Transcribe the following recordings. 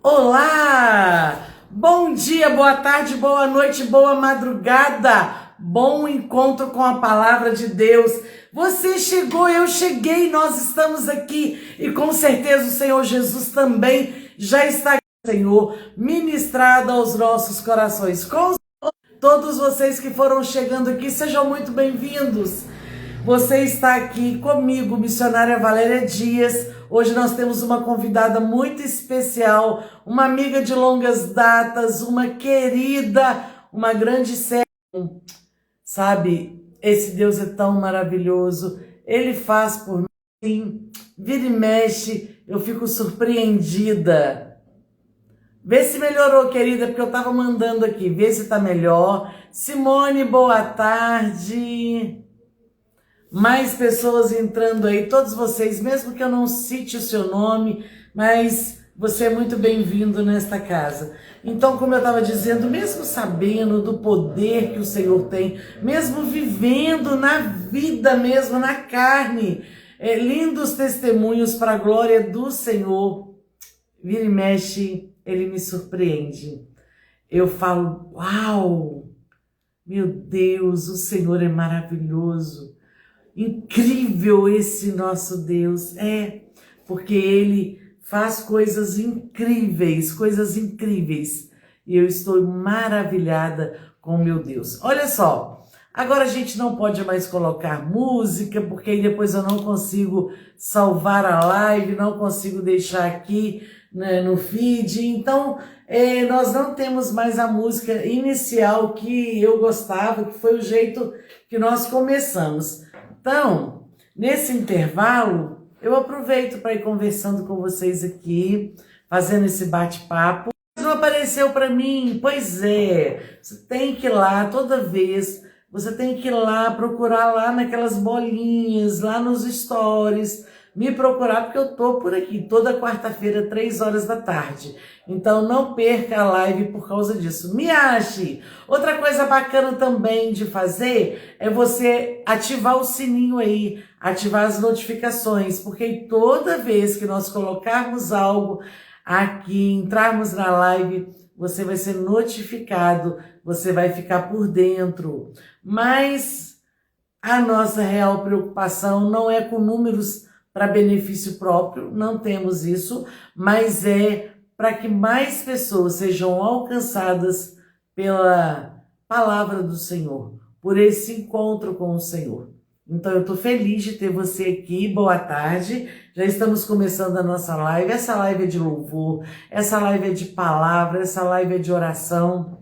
Olá! Bom dia, boa tarde, boa noite, boa madrugada, bom encontro com a palavra de Deus. Você chegou, eu cheguei, nós estamos aqui e com certeza o Senhor Jesus também já está aqui, Senhor, ministrado aos nossos corações. Com todos vocês que foram chegando aqui, sejam muito bem-vindos. Você está aqui comigo, missionária Valéria Dias. Hoje nós temos uma convidada muito especial, uma amiga de longas datas, uma querida, uma grande serva. Sabe, esse Deus é tão maravilhoso, Ele faz por mim, vira e mexe, eu fico surpreendida. Vê se melhorou, querida, porque eu estava mandando aqui, vê se está melhor. Simone, boa tarde. Mais pessoas entrando aí, todos vocês, mesmo que eu não cite o seu nome, mas você é muito bem-vindo nesta casa. Então, como eu estava dizendo, mesmo sabendo do poder que o Senhor tem, mesmo vivendo na vida mesmo, na carne, lindos testemunhos para a glória do Senhor, vira e mexe, Ele me surpreende. Eu falo, uau, meu Deus, o Senhor é maravilhoso. Incrível esse nosso Deus, porque Ele faz coisas incríveis, e eu estou maravilhada com o meu Deus. Olha só, agora a gente não pode mais colocar música, porque aí depois eu não consigo salvar a live, não consigo deixar aqui, né, no feed, então nós não temos mais a música inicial que eu gostava, que foi o jeito que nós começamos. Então, nesse intervalo, eu aproveito para ir conversando com vocês aqui, fazendo esse bate-papo. Não apareceu para mim? Pois é, você tem que ir lá toda vez, você tem que ir lá, procurar lá naquelas bolinhas, lá nos stories, me procurar porque eu tô por aqui, toda quarta-feira, 3 horas da tarde. Então não perca a live por causa disso. Me ache! Outra coisa bacana também de fazer é você ativar o sininho aí, ativar as notificações, porque toda vez que nós colocarmos algo aqui, entrarmos na live, você vai ser notificado, você vai ficar por dentro. Mas a nossa real preocupação não é com números para benefício próprio, não temos isso, mas é para que mais pessoas sejam alcançadas pela palavra do Senhor, por esse encontro com o Senhor. Então eu estou feliz de ter você aqui, boa tarde, já estamos começando a nossa live, essa live é de louvor, essa live é de palavra, essa live é de oração,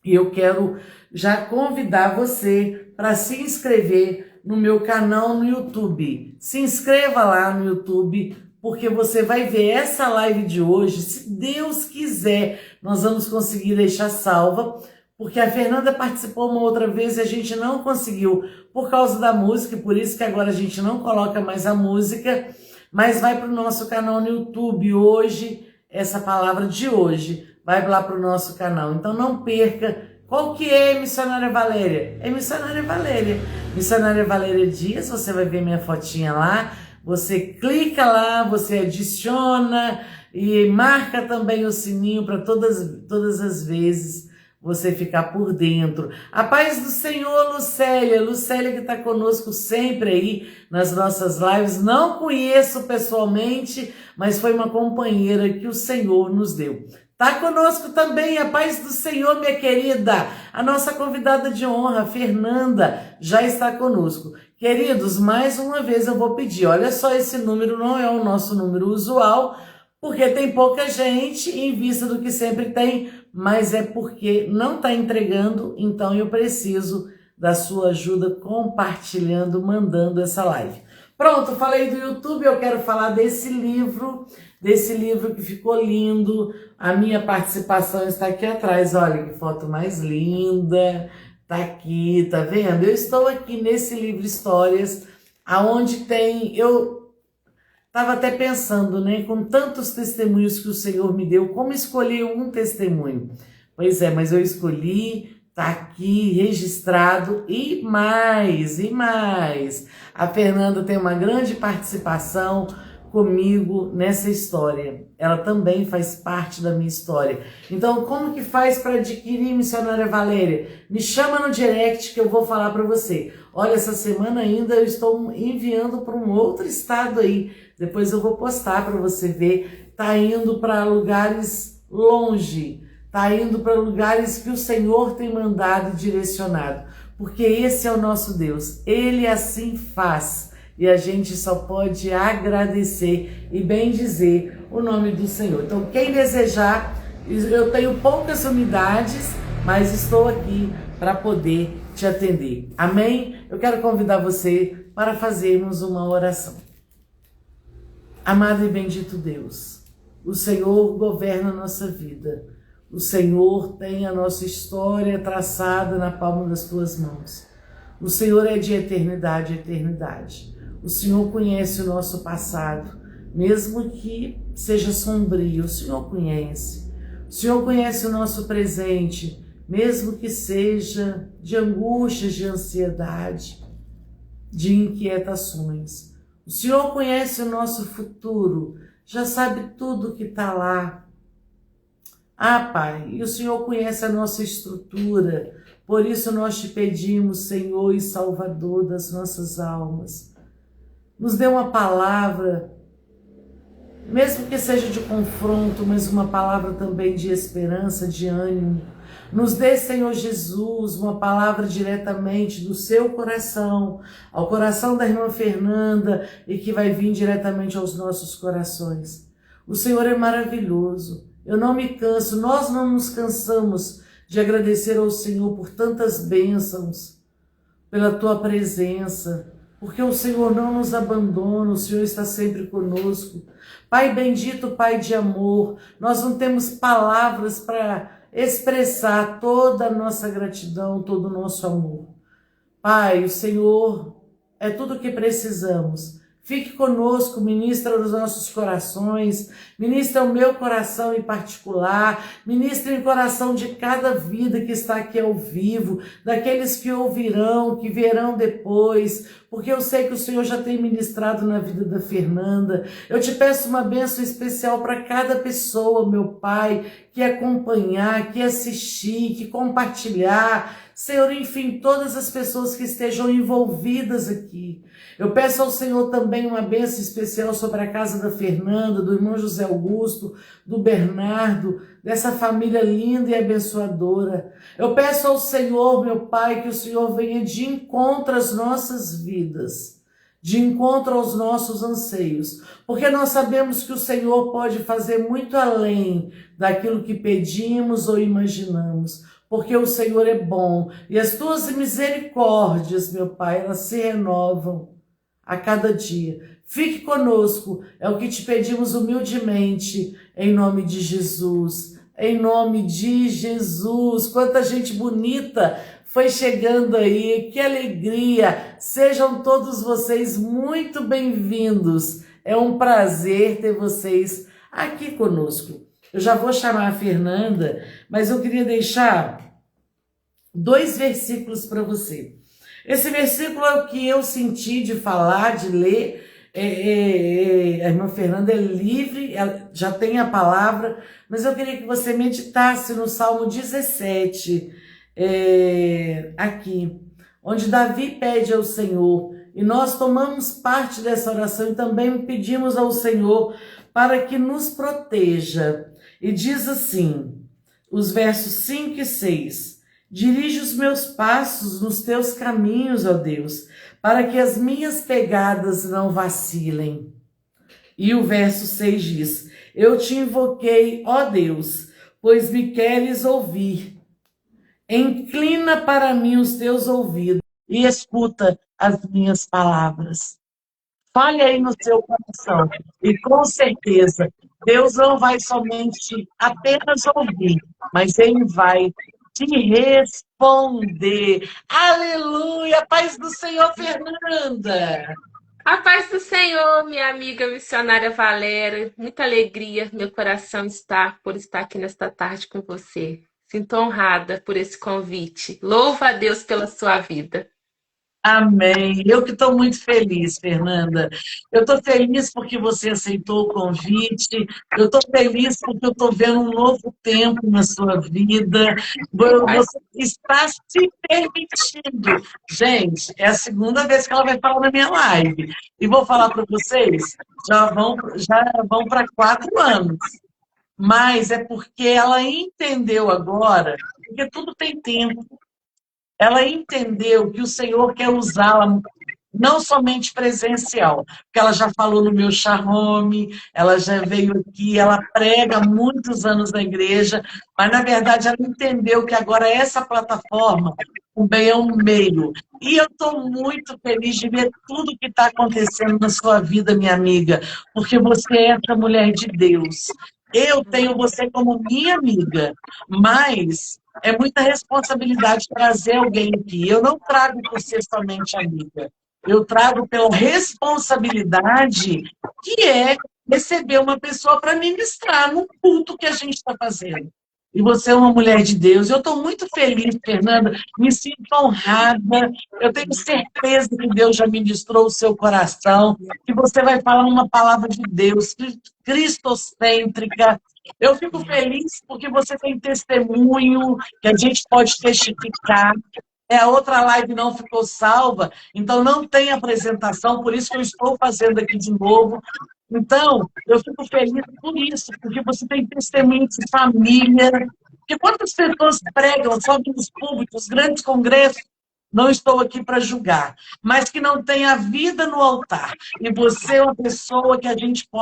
e eu quero já convidar você para se inscrever no meu canal no YouTube. Se inscreva lá no YouTube, porque você vai ver essa live de hoje. Se Deus quiser, nós vamos conseguir deixar salva, porque a Fernanda participou uma outra vez e a gente não conseguiu por causa da música, por isso que agora a gente não coloca mais a música, mas vai para o nosso canal no YouTube hoje, essa palavra de hoje, vai lá para o nosso canal. Então não perca. Qual que é, missionária Valéria? É missionária Valéria. Missionária Valéria Dias, você vai ver minha fotinha lá, você clica lá, você adiciona e marca também o sininho para todas as vezes você ficar por dentro. A paz do Senhor, Lucélia que está conosco sempre aí nas nossas lives. Não conheço pessoalmente, mas foi uma companheira que o Senhor nos deu. Está conosco também a paz do Senhor, minha querida. A nossa convidada de honra, Fernanda, já está conosco. Queridos, mais uma vez eu vou pedir, olha só, esse número não é o nosso número usual, porque tem pouca gente em vista do que sempre tem, mas é porque não está entregando, então eu preciso da sua ajuda compartilhando, mandando essa live. Pronto, falei do YouTube, eu quero falar desse livro que ficou lindo. A minha participação está aqui atrás, olha que foto mais linda, tá aqui, tá vendo? Eu estou aqui nesse livro Histórias, aonde tem, eu estava até pensando, né, com tantos testemunhos que o Senhor me deu, como escolher um testemunho? Pois é, mas eu escolhi, tá aqui registrado e mais. A Fernanda tem uma grande participação comigo nessa história. Ela também faz parte da minha história. Então, como que faz para adquirir, missionária Valéria? Me chama no direct que eu vou falar para você. Olha, essa semana ainda eu estou enviando para um outro estado aí. Depois eu vou postar para você ver. Tá indo para lugares longe. Tá indo para lugares que o Senhor tem mandado e direcionado. Porque esse é o nosso Deus. Ele assim faz. E a gente só pode agradecer e bendizer o nome do Senhor. Então, quem desejar, eu tenho poucas unidades, mas estou aqui para poder te atender. Amém? Eu quero convidar você para fazermos uma oração. Amado e bendito Deus, o Senhor governa a nossa vida. O Senhor tem a nossa história traçada na palma das tuas mãos. O Senhor é de eternidade a eternidade. O Senhor conhece o nosso passado, mesmo que seja sombrio, o Senhor conhece. O Senhor conhece o nosso presente, mesmo que seja de angústias, de ansiedade, de inquietações. O Senhor conhece o nosso futuro, já sabe tudo que está lá. Ah, Pai, e o Senhor conhece a nossa estrutura, por isso nós te pedimos, Senhor e Salvador das nossas almas, nos dê uma palavra, mesmo que seja de confronto, mas uma palavra também de esperança, de ânimo. Nos dê, Senhor Jesus, uma palavra diretamente do seu coração, ao coração da irmã Fernanda e que vai vir diretamente aos nossos corações. O Senhor é maravilhoso. Eu não me canso, nós não nos cansamos de agradecer ao Senhor por tantas bênçãos, pela tua presença, porque o Senhor não nos abandona, o Senhor está sempre conosco. Pai bendito, Pai de amor, nós não temos palavras para expressar toda a nossa gratidão, todo o nosso amor. Pai, o Senhor é tudo o que precisamos. Fique conosco, ministra os nossos corações, ministra o meu coração em particular, ministra o coração de cada vida que está aqui ao vivo, daqueles que ouvirão, que verão depois, porque eu sei que o Senhor já tem ministrado na vida da Fernanda. Eu te peço uma bênção especial para cada pessoa, meu Pai, que acompanhar, que assistir, que compartilhar. Senhor, enfim, todas as pessoas que estejam envolvidas aqui. Eu peço ao Senhor também uma bênção especial sobre a casa da Fernanda, do irmão José Augusto, do Bernardo, dessa família linda e abençoadora. Eu peço ao Senhor, meu Pai, que o Senhor venha de encontro às nossas vidas, de encontro aos nossos anseios, porque nós sabemos que o Senhor pode fazer muito além daquilo que pedimos ou imaginamos, porque o Senhor é bom e as tuas misericórdias, meu Pai, elas se renovam a cada dia. Fique conosco, é o que te pedimos humildemente, em nome de Jesus. Em nome de Jesus. Quanta gente bonita foi chegando aí, que alegria. Sejam todos vocês muito bem-vindos. É um prazer ter vocês aqui conosco. Eu já vou chamar a Fernanda, mas eu queria deixar 2 versículos para você. Esse versículo é o que eu senti de falar, de ler. A irmã Fernanda é livre, ela já tem a palavra, mas eu queria que você meditasse no Salmo 17, aqui, onde Davi pede ao Senhor, e nós tomamos parte dessa oração e também pedimos ao Senhor para que nos proteja. E diz assim, os versos 5 e 6, dirige os meus passos nos teus caminhos, ó Deus, para que as minhas pegadas não vacilem. E o verso 6 diz, eu te invoquei, ó Deus, pois me queres ouvir. Inclina para mim os teus ouvidos e escuta as minhas palavras. Fale aí no seu coração e com certeza Deus não vai somente apenas ouvir, mas Ele vai te responder. Aleluia! Paz do Senhor, Fernanda! A paz do Senhor, minha amiga missionária Valéria. Muita alegria, meu coração está por estar aqui nesta tarde com você. Sinto honrada por esse convite. Louva a Deus pela sua vida. Amém. Eu que estou muito feliz, Fernanda. Eu estou feliz porque você aceitou o convite. Eu estou feliz porque eu estou vendo um novo tempo na sua vida. Ai, Você está se permitindo. Gente, é a segunda vez que ela vai falar na minha live. E vou falar para vocês, já vão para 4 anos. Mas é porque ela entendeu agora, porque tudo tem tempo. Ela entendeu que o Senhor quer usá-la não somente presencial, porque ela já falou no meu charme, ela já veio aqui, ela prega há muitos anos na igreja, mas na verdade ela entendeu que agora essa plataforma também é um meio. E eu estou muito feliz de ver tudo que está acontecendo na sua vida, minha amiga, porque você é essa mulher de Deus. Eu tenho você como minha amiga, mas é muita responsabilidade trazer alguém aqui. Eu não trago por ser somente amiga. Eu trago pela responsabilidade que é receber uma pessoa para ministrar no culto que a gente está fazendo. E você é uma mulher de Deus. Eu estou muito feliz, Fernanda. Me sinto honrada. Eu tenho certeza que Deus já ministrou o seu coração, que você vai falar uma palavra de Deus, cristocêntrica. Eu fico feliz porque você tem testemunho que a gente pode testificar. A outra live não ficou salva, então não tem apresentação, por isso que eu estou fazendo aqui de novo. Então, eu fico feliz por isso, porque você tem testemunho de família. Porque quantas pessoas pregam só nos públicos, grandes congressos, não estou aqui para julgar, mas que não tem a vida no altar. E você é uma pessoa que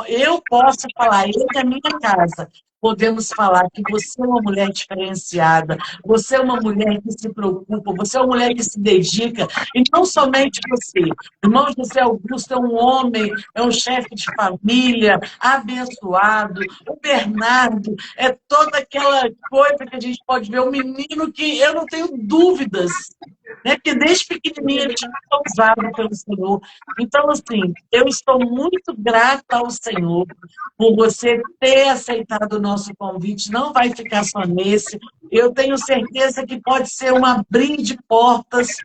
eu posso falar, eu e a minha casa, podemos falar que você é uma mulher diferenciada, você é uma mulher que se preocupa, você é uma mulher que se dedica, e não somente você. O irmão José Augusto é um homem, é um chefe de família, abençoado. O Bernardo é toda aquela coisa que a gente pode ver, um menino que eu não tenho dúvidas, né? Que desde pequenininho ele tinha sido usado pelo Senhor. Então, assim, eu estou muito grata ao Senhor por você ter aceitado o nosso convite. Não vai ficar só nesse. Eu tenho certeza que pode ser um abrir de portas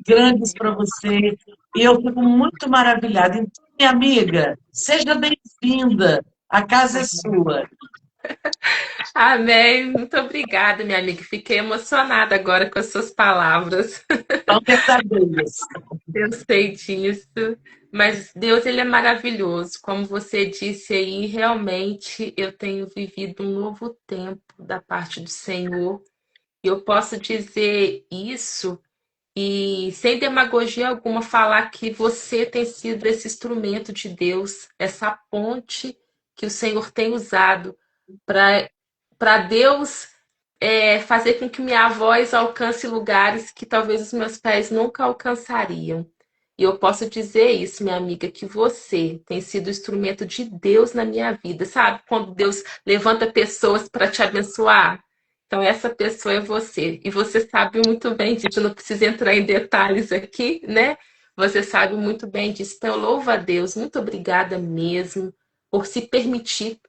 grandes para você. E eu fico muito maravilhada. Então, minha amiga, seja bem-vinda. A casa é sua. amém. Muito obrigada, minha amiga. Fiquei emocionada agora com as suas palavras. São verdadeiras. Eu sei disso. Mas Deus, ele é maravilhoso. Como você disse aí, realmente eu tenho vivido um novo tempo da parte do Senhor. E eu posso dizer isso e, sem demagogia alguma, falar que você tem sido esse instrumento de Deus, essa ponte que o Senhor tem usado para Deus fazer com que minha voz alcance lugares que talvez os meus pés nunca alcançariam. E eu posso dizer isso, minha amiga, que você tem sido instrumento de Deus na minha vida. Sabe quando Deus levanta pessoas para te abençoar? Então, essa pessoa é você. E você sabe muito bem disso. Eu não preciso entrar em detalhes aqui, né? Você sabe muito bem disso. Então, eu louvo a Deus. Muito obrigada mesmo por se permitir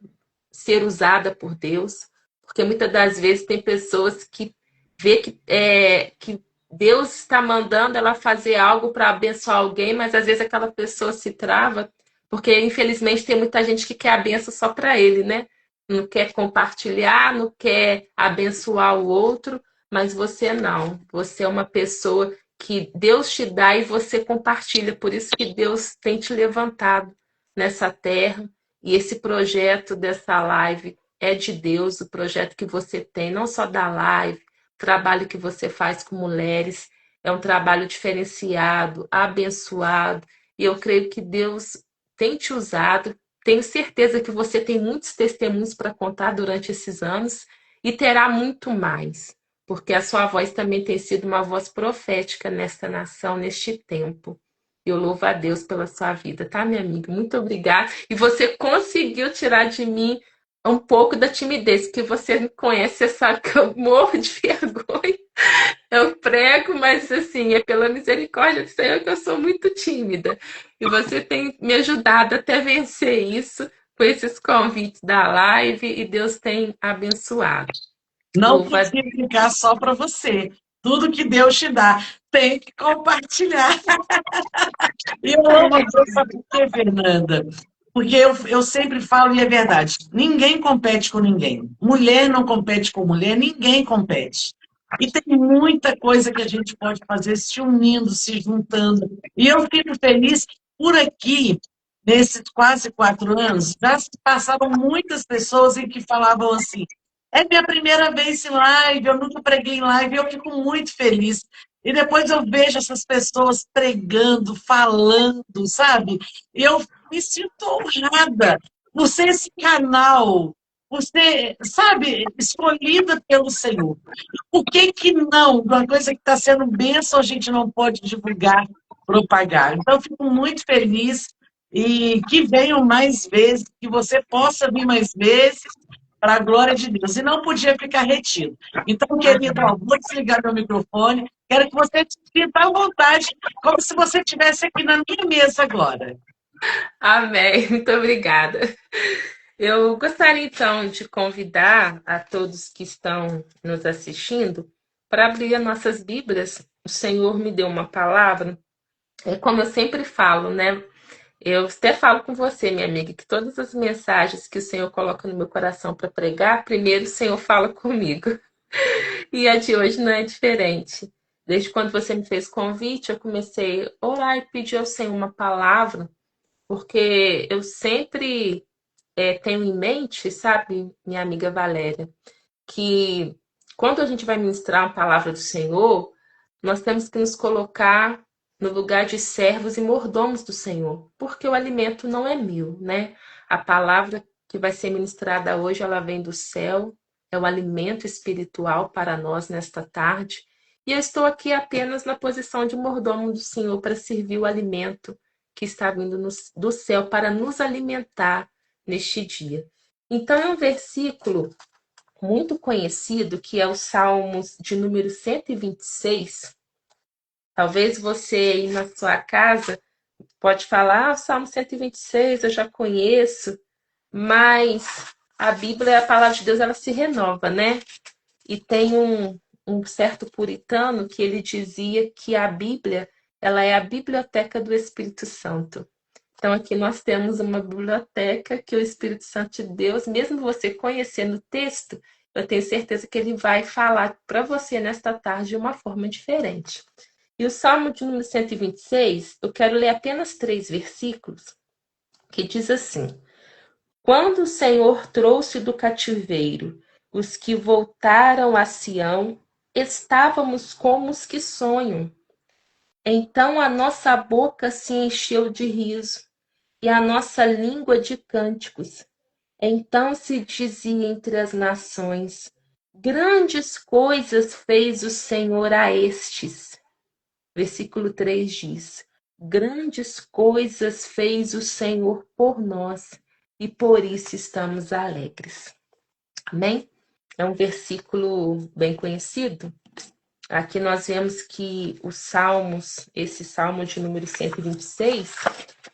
ser usada por Deus. Porque muitas das vezes tem pessoas que vê que Deus está mandando ela fazer algo para abençoar alguém, mas às vezes aquela pessoa se trava, porque infelizmente tem muita gente que quer a benção só para ele, né? Não quer compartilhar, não quer abençoar o outro, mas você não. Você é uma pessoa que Deus te dá e você compartilha. Por isso que Deus tem te levantado nessa terra. E esse projeto dessa live é de Deus, o projeto que você tem, não só da live, o trabalho que você faz com mulheres, é um trabalho diferenciado, abençoado. E eu creio que Deus tem te usado. Tenho certeza que você tem muitos testemunhos para contar durante esses anos e terá muito mais, porque a sua voz também tem sido uma voz profética nesta nação, neste tempo. Eu louvo a Deus pela sua vida, tá, minha amiga? Muito obrigada. E você conseguiu tirar de mim um pouco da timidez, porque você me conhece, você sabe que eu morro de vergonha. Eu prego, mas assim, é pela misericórdia do Senhor que eu sou muito tímida. E você tem me ajudado até vencer isso com esses convites da live e Deus tem abençoado. Não Louva. podia ficar só para você. Tudo que Deus te dá. Tem que compartilhar. E eu amo Deus, sabe por quê, Fernanda? Porque eu sempre falo, e é verdade, ninguém compete com ninguém. Mulher não compete com mulher, ninguém compete. E tem muita coisa que a gente pode fazer se unindo, se juntando. E eu fico feliz por aqui, nesses quase 4 anos, já se passaram muitas pessoas em que falavam assim: é minha primeira vez em live, eu nunca preguei em live, e eu fico muito feliz. E depois eu vejo essas pessoas pregando, falando, sabe? E eu me sinto honrada por ser esse canal, por ser, sabe, escolhida pelo Senhor. Por que que não? Uma coisa que está sendo bênção, a gente não pode divulgar, propagar. Então, eu fico muito feliz e que venham mais vezes, que você possa vir mais vezes, para a glória de Deus. E não podia ficar retido. Então, querido, ó, vou desligar meu microfone, quero que você se sinta à vontade, como se você estivesse aqui na minha mesa agora. Amém. Muito obrigada. Eu gostaria então de convidar a todos que estão nos assistindo para abrir as nossas Bíblias. O Senhor me deu uma palavra. É como eu sempre falo, né? Eu até falo com você, minha amiga, que todas as mensagens que o Senhor coloca no meu coração para pregar, primeiro o Senhor fala comigo. E a de hoje não é diferente. Desde quando você me fez convite, eu comecei a orar e pedir ao Senhor uma palavra, porque eu sempre tenho em mente, sabe, minha amiga Valéria, que quando a gente vai ministrar uma palavra do Senhor, nós temos que nos colocar no lugar de servos e mordomos do Senhor, porque o alimento não é meu, né? A palavra que vai ser ministrada hoje, ela vem do céu, é o alimento espiritual para nós nesta tarde. E eu estou aqui apenas na posição de mordomo do Senhor para servir o alimento que está vindo do céu para nos alimentar neste dia. Então, é um versículo muito conhecido, que é o Salmos de número 126. Talvez você aí na sua casa pode falar, o Salmo 126 eu já conheço, mas a Bíblia, a palavra de Deus, ela se renova, né? E tem um certo puritano que ele dizia que a Bíblia, ela é a biblioteca do Espírito Santo. Então, aqui nós temos uma biblioteca que o Espírito Santo de Deus, mesmo você conhecendo o texto, eu tenho certeza que ele vai falar para você nesta tarde de uma forma diferente. E o Salmo de número 126, eu quero ler apenas 3 versículos, que diz assim: Quando o Senhor trouxe do cativeiro os que voltaram a Sião, estávamos como os que sonham. Então a nossa boca se encheu de riso e a nossa língua de cânticos. Então se dizia entre as nações: Grandes coisas fez o Senhor a estes. Versículo 3 diz: Grandes coisas fez o Senhor por nós, e por isso estamos alegres. Amém? É um versículo bem conhecido. Aqui nós vemos que os Salmos, esse Salmo de número 126,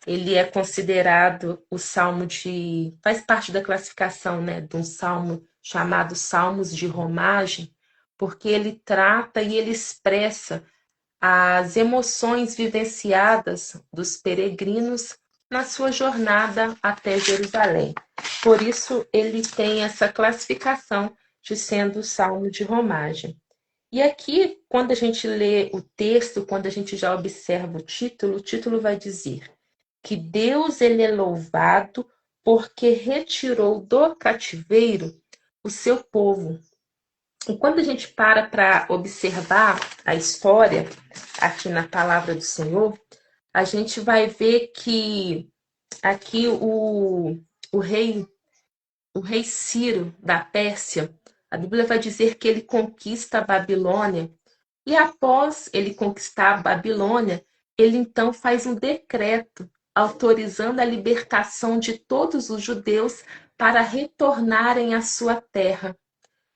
ele é considerado o salmo de... faz parte da classificação, né, de um salmo chamado Salmos de Romagem, porque ele trata e ele expressa as emoções vivenciadas dos peregrinos na sua jornada até Jerusalém. Por isso, ele tem essa classificação de sendo o Salmo de Romagem. E aqui, quando a gente lê o texto, quando a gente já observa o título vai dizer que Deus ele é louvado porque retirou do cativeiro o seu povo. E quando a gente para observar a história aqui na palavra do Senhor, a gente vai ver que aqui o rei Ciro da Pérsia, a Bíblia vai dizer que ele conquista a Babilônia, e após ele conquistar a Babilônia, ele então faz um decreto autorizando a libertação de todos os judeus para retornarem à sua terra.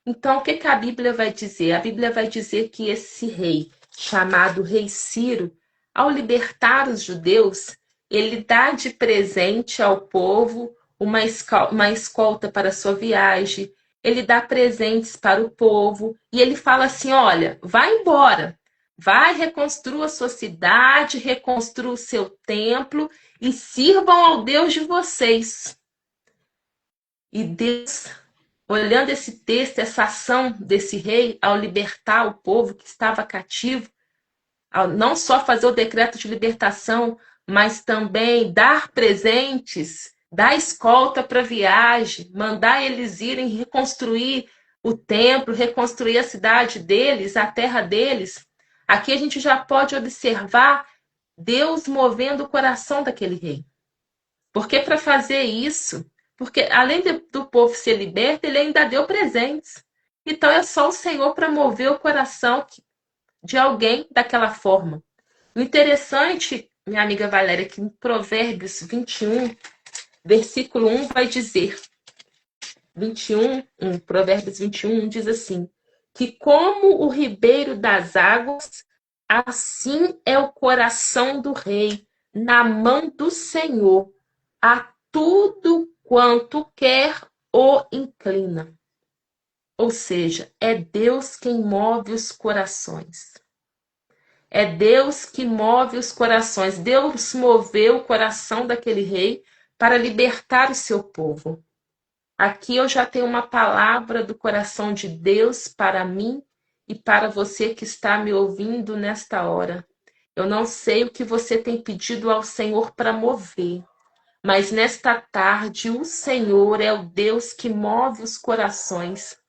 Então, o que a Bíblia vai dizer? A Bíblia vai dizer que esse rei, chamado Rei Ciro, ao libertar os judeus, ele dá de presente ao povo uma escolta para a sua viagem, ele dá presentes para o povo, e ele fala assim, olha, vai embora, Vai, reconstrua a sua cidade, reconstrua o seu templo e sirvam ao Deus de vocês. E Deus, olhando esse texto, essa ação desse rei ao libertar o povo que estava cativo, ao não só fazer o decreto de libertação, mas também dar presentes, dar escolta para a viagem, mandar eles irem reconstruir o templo, reconstruir a cidade deles, a terra deles. Aqui a gente já pode observar Deus movendo o coração daquele rei. Porque para fazer isso, porque além do povo ser liberto, ele ainda deu presentes. Então é só o Senhor para mover o coração de alguém daquela forma. O interessante, minha amiga Valéria, que em Provérbios 21, versículo 1 vai dizer, Provérbios 21 diz assim, que como o ribeiro das águas, assim é o coração do rei na mão do Senhor, a tudo quanto quer o inclina. Ou seja, é Deus quem move os corações. É Deus que move os corações. Deus moveu o coração daquele rei para libertar o seu povo. Aqui eu já tenho uma palavra do coração de Deus para mim e para você que está me ouvindo nesta hora. Eu não sei o que você tem pedido ao Senhor para mover, mas nesta tarde o Senhor é o Deus que move os corações.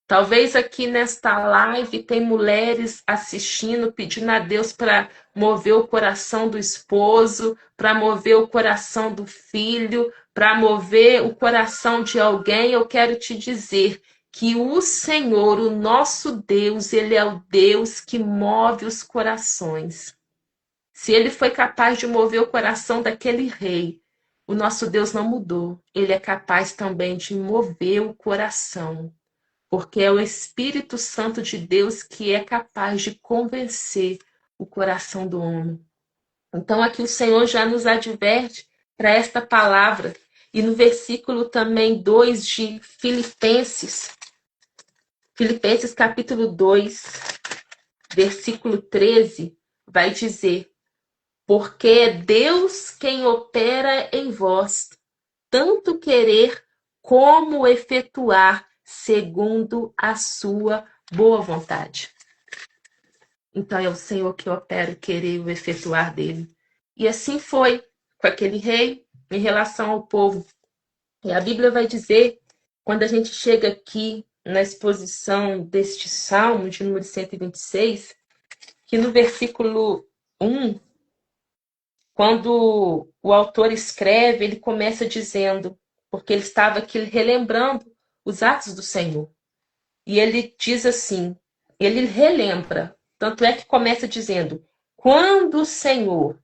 Talvez aqui nesta live tem mulheres assistindo, pedindo a Deus para mover o coração do esposo, para mover o coração do filho, para mover o coração de alguém. Eu quero te dizer que o Senhor, o nosso Deus, ele é o Deus que move os corações. Se ele foi capaz de mover o coração daquele rei, o nosso Deus não mudou. Ele é capaz também de mover o coração. Porque é o Espírito Santo de Deus que é capaz de convencer o coração do homem. Então aqui o Senhor já nos adverte para esta palavra. E no versículo também 2 de Filipenses capítulo 2, versículo 13, vai dizer: porque é Deus quem opera em vós, tanto querer como efetuar, segundo a sua boa vontade. Então é o Senhor que opera o querer e o efetuar dele. E assim foi com aquele rei em relação ao povo. E a Bíblia vai dizer, quando a gente chega aqui na exposição deste Salmo de número 126, que no versículo 1, quando o autor escreve, ele começa dizendo, porque ele estava aqui relembrando os atos do Senhor. E ele diz assim, ele relembra, tanto é que começa dizendo, quando o Senhor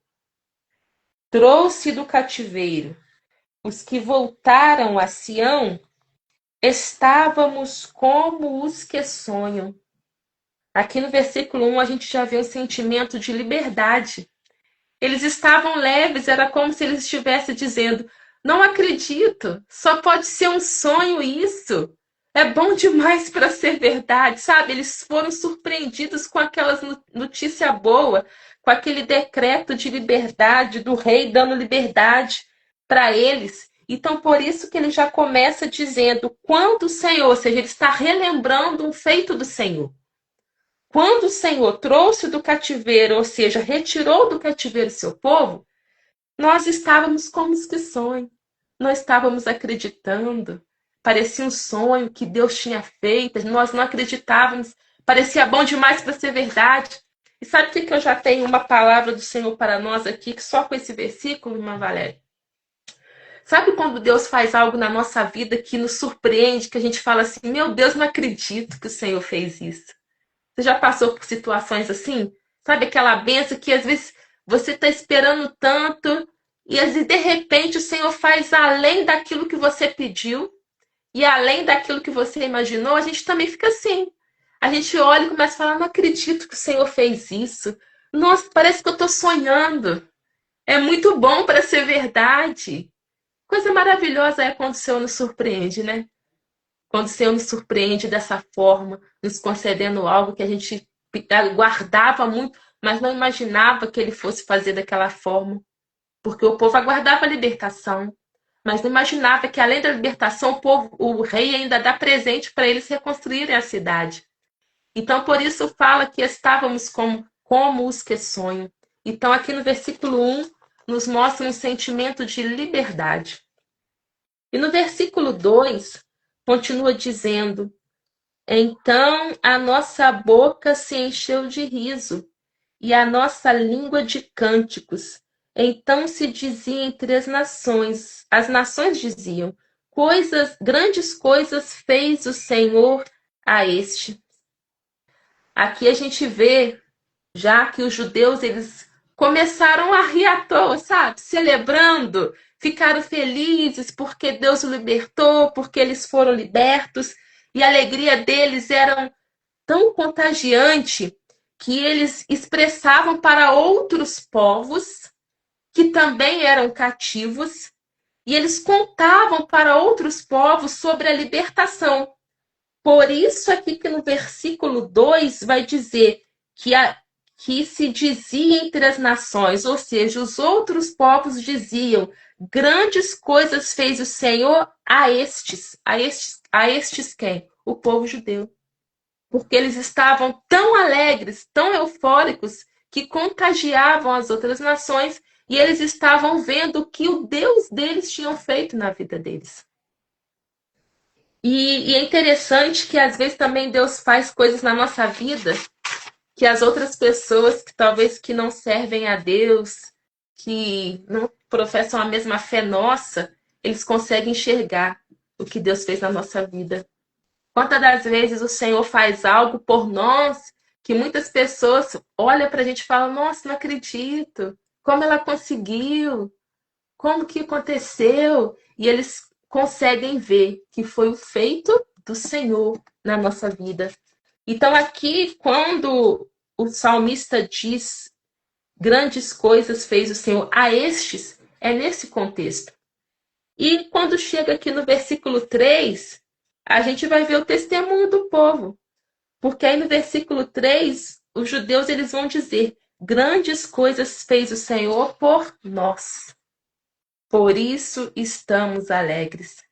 trouxe do cativeiro os que voltaram a Sião, estávamos como os que sonham. Aqui no versículo 1 a gente já vê um sentimento de liberdade. Eles estavam leves, era como se eles estivessem dizendo, não acredito, só pode ser um sonho isso. É bom demais para ser verdade, sabe? Eles foram surpreendidos com aquela notícia boa, com aquele decreto de liberdade do rei dando liberdade para eles. Então, por isso que ele já começa dizendo, quando o Senhor, ou seja, ele está relembrando um feito do Senhor. Quando o Senhor trouxe do cativeiro, ou seja, retirou do cativeiro seu povo, nós estávamos como os que sonham. Nós estávamos acreditando. Parecia um sonho que Deus tinha feito. Nós não acreditávamos. Parecia bom demais para ser verdade. E sabe o que eu já tenho uma palavra do Senhor para nós aqui, que só com esse versículo, irmã Valéria? Sabe quando Deus faz algo na nossa vida que nos surpreende, que a gente fala assim, meu Deus, não acredito que o Senhor fez isso. Você já passou por situações assim? Sabe aquela benção que às vezes você está esperando tanto e às vezes, de repente o Senhor faz além daquilo que você pediu e além daquilo que você imaginou, a gente também fica assim. A gente olha e começa a falar, não acredito que o Senhor fez isso. Nossa, parece que eu estou sonhando. É muito bom para ser verdade. Coisa maravilhosa é quando o Senhor nos surpreende, né? Quando o Senhor nos surpreende dessa forma, nos concedendo algo que a gente aguardava muito, mas não imaginava que ele fosse fazer daquela forma, porque o povo aguardava a libertação, mas não imaginava que além da libertação, o rei ainda dá presente para eles reconstruírem a cidade. Então, por isso fala que estávamos como os que sonham. Então, aqui no versículo 1, nos mostra um sentimento de liberdade. E no versículo 2, continua dizendo: então a nossa boca se encheu de riso, e a nossa língua de cânticos. Então se dizia entre as nações diziam, grandes coisas fez o Senhor a este. Aqui a gente vê já que os judeus eles começaram a rir à toa, sabe? Celebrando, ficaram felizes porque Deus o libertou, porque eles foram libertos, e a alegria deles era tão contagiante que eles expressavam para outros povos que também eram cativos, e eles contavam para outros povos sobre a libertação. Por isso aqui que no versículo 2 vai dizer que se dizia entre as nações, ou seja, os outros povos diziam, grandes coisas fez o Senhor a estes quem? O povo judeu. Porque eles estavam tão alegres, tão eufóricos, que contagiavam as outras nações e eles estavam vendo o que o Deus deles tinha feito na vida deles. E é interessante que às vezes também Deus faz coisas na nossa vida que as outras pessoas que talvez que não servem a Deus, que não professam a mesma fé nossa, eles conseguem enxergar o que Deus fez na nossa vida. Quantas das vezes o Senhor faz algo por nós que muitas pessoas olham para a gente e falam, nossa, não acredito, como ela conseguiu, como que aconteceu? E eles conseguem ver que foi o feito do Senhor na nossa vida. Então aqui, quando o salmista diz grandes coisas fez o Senhor a estes, é nesse contexto. E quando chega aqui no versículo 3, a gente vai ver o testemunho do povo. Porque aí no versículo 3, os judeus eles vão dizer, grandes coisas fez o Senhor por nós. Por isso estamos alegres.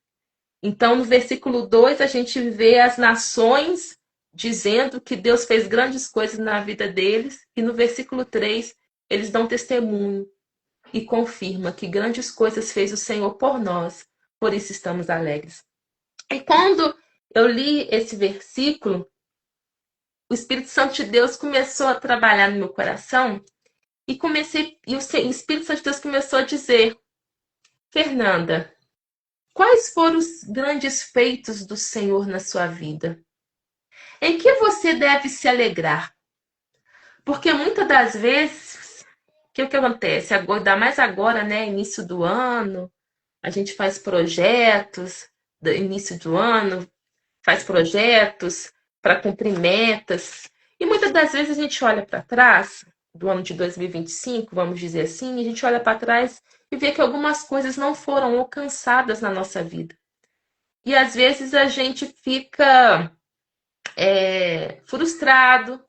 Então, no versículo 2, a gente vê as nações dizendo que Deus fez grandes coisas na vida deles. E no versículo 3, eles dão testemunho e confirma que grandes coisas fez o Senhor por nós. Por isso estamos alegres. E quando eu li esse versículo, o Espírito Santo de Deus começou a trabalhar no meu coração e o Espírito Santo de Deus começou a dizer, Fernanda, quais foram os grandes feitos do Senhor na sua vida? Em que você deve se alegrar? Porque muitas das vezes, o que acontece? Ainda mais agora, né? Início do ano, a gente faz projetos, do início do ano, faz projetos para cumprir metas. E muitas das vezes a gente olha para trás, do ano de 2025, vamos dizer assim, e a gente olha para trás e vê que algumas coisas não foram alcançadas na nossa vida. E às vezes a gente fica frustrado,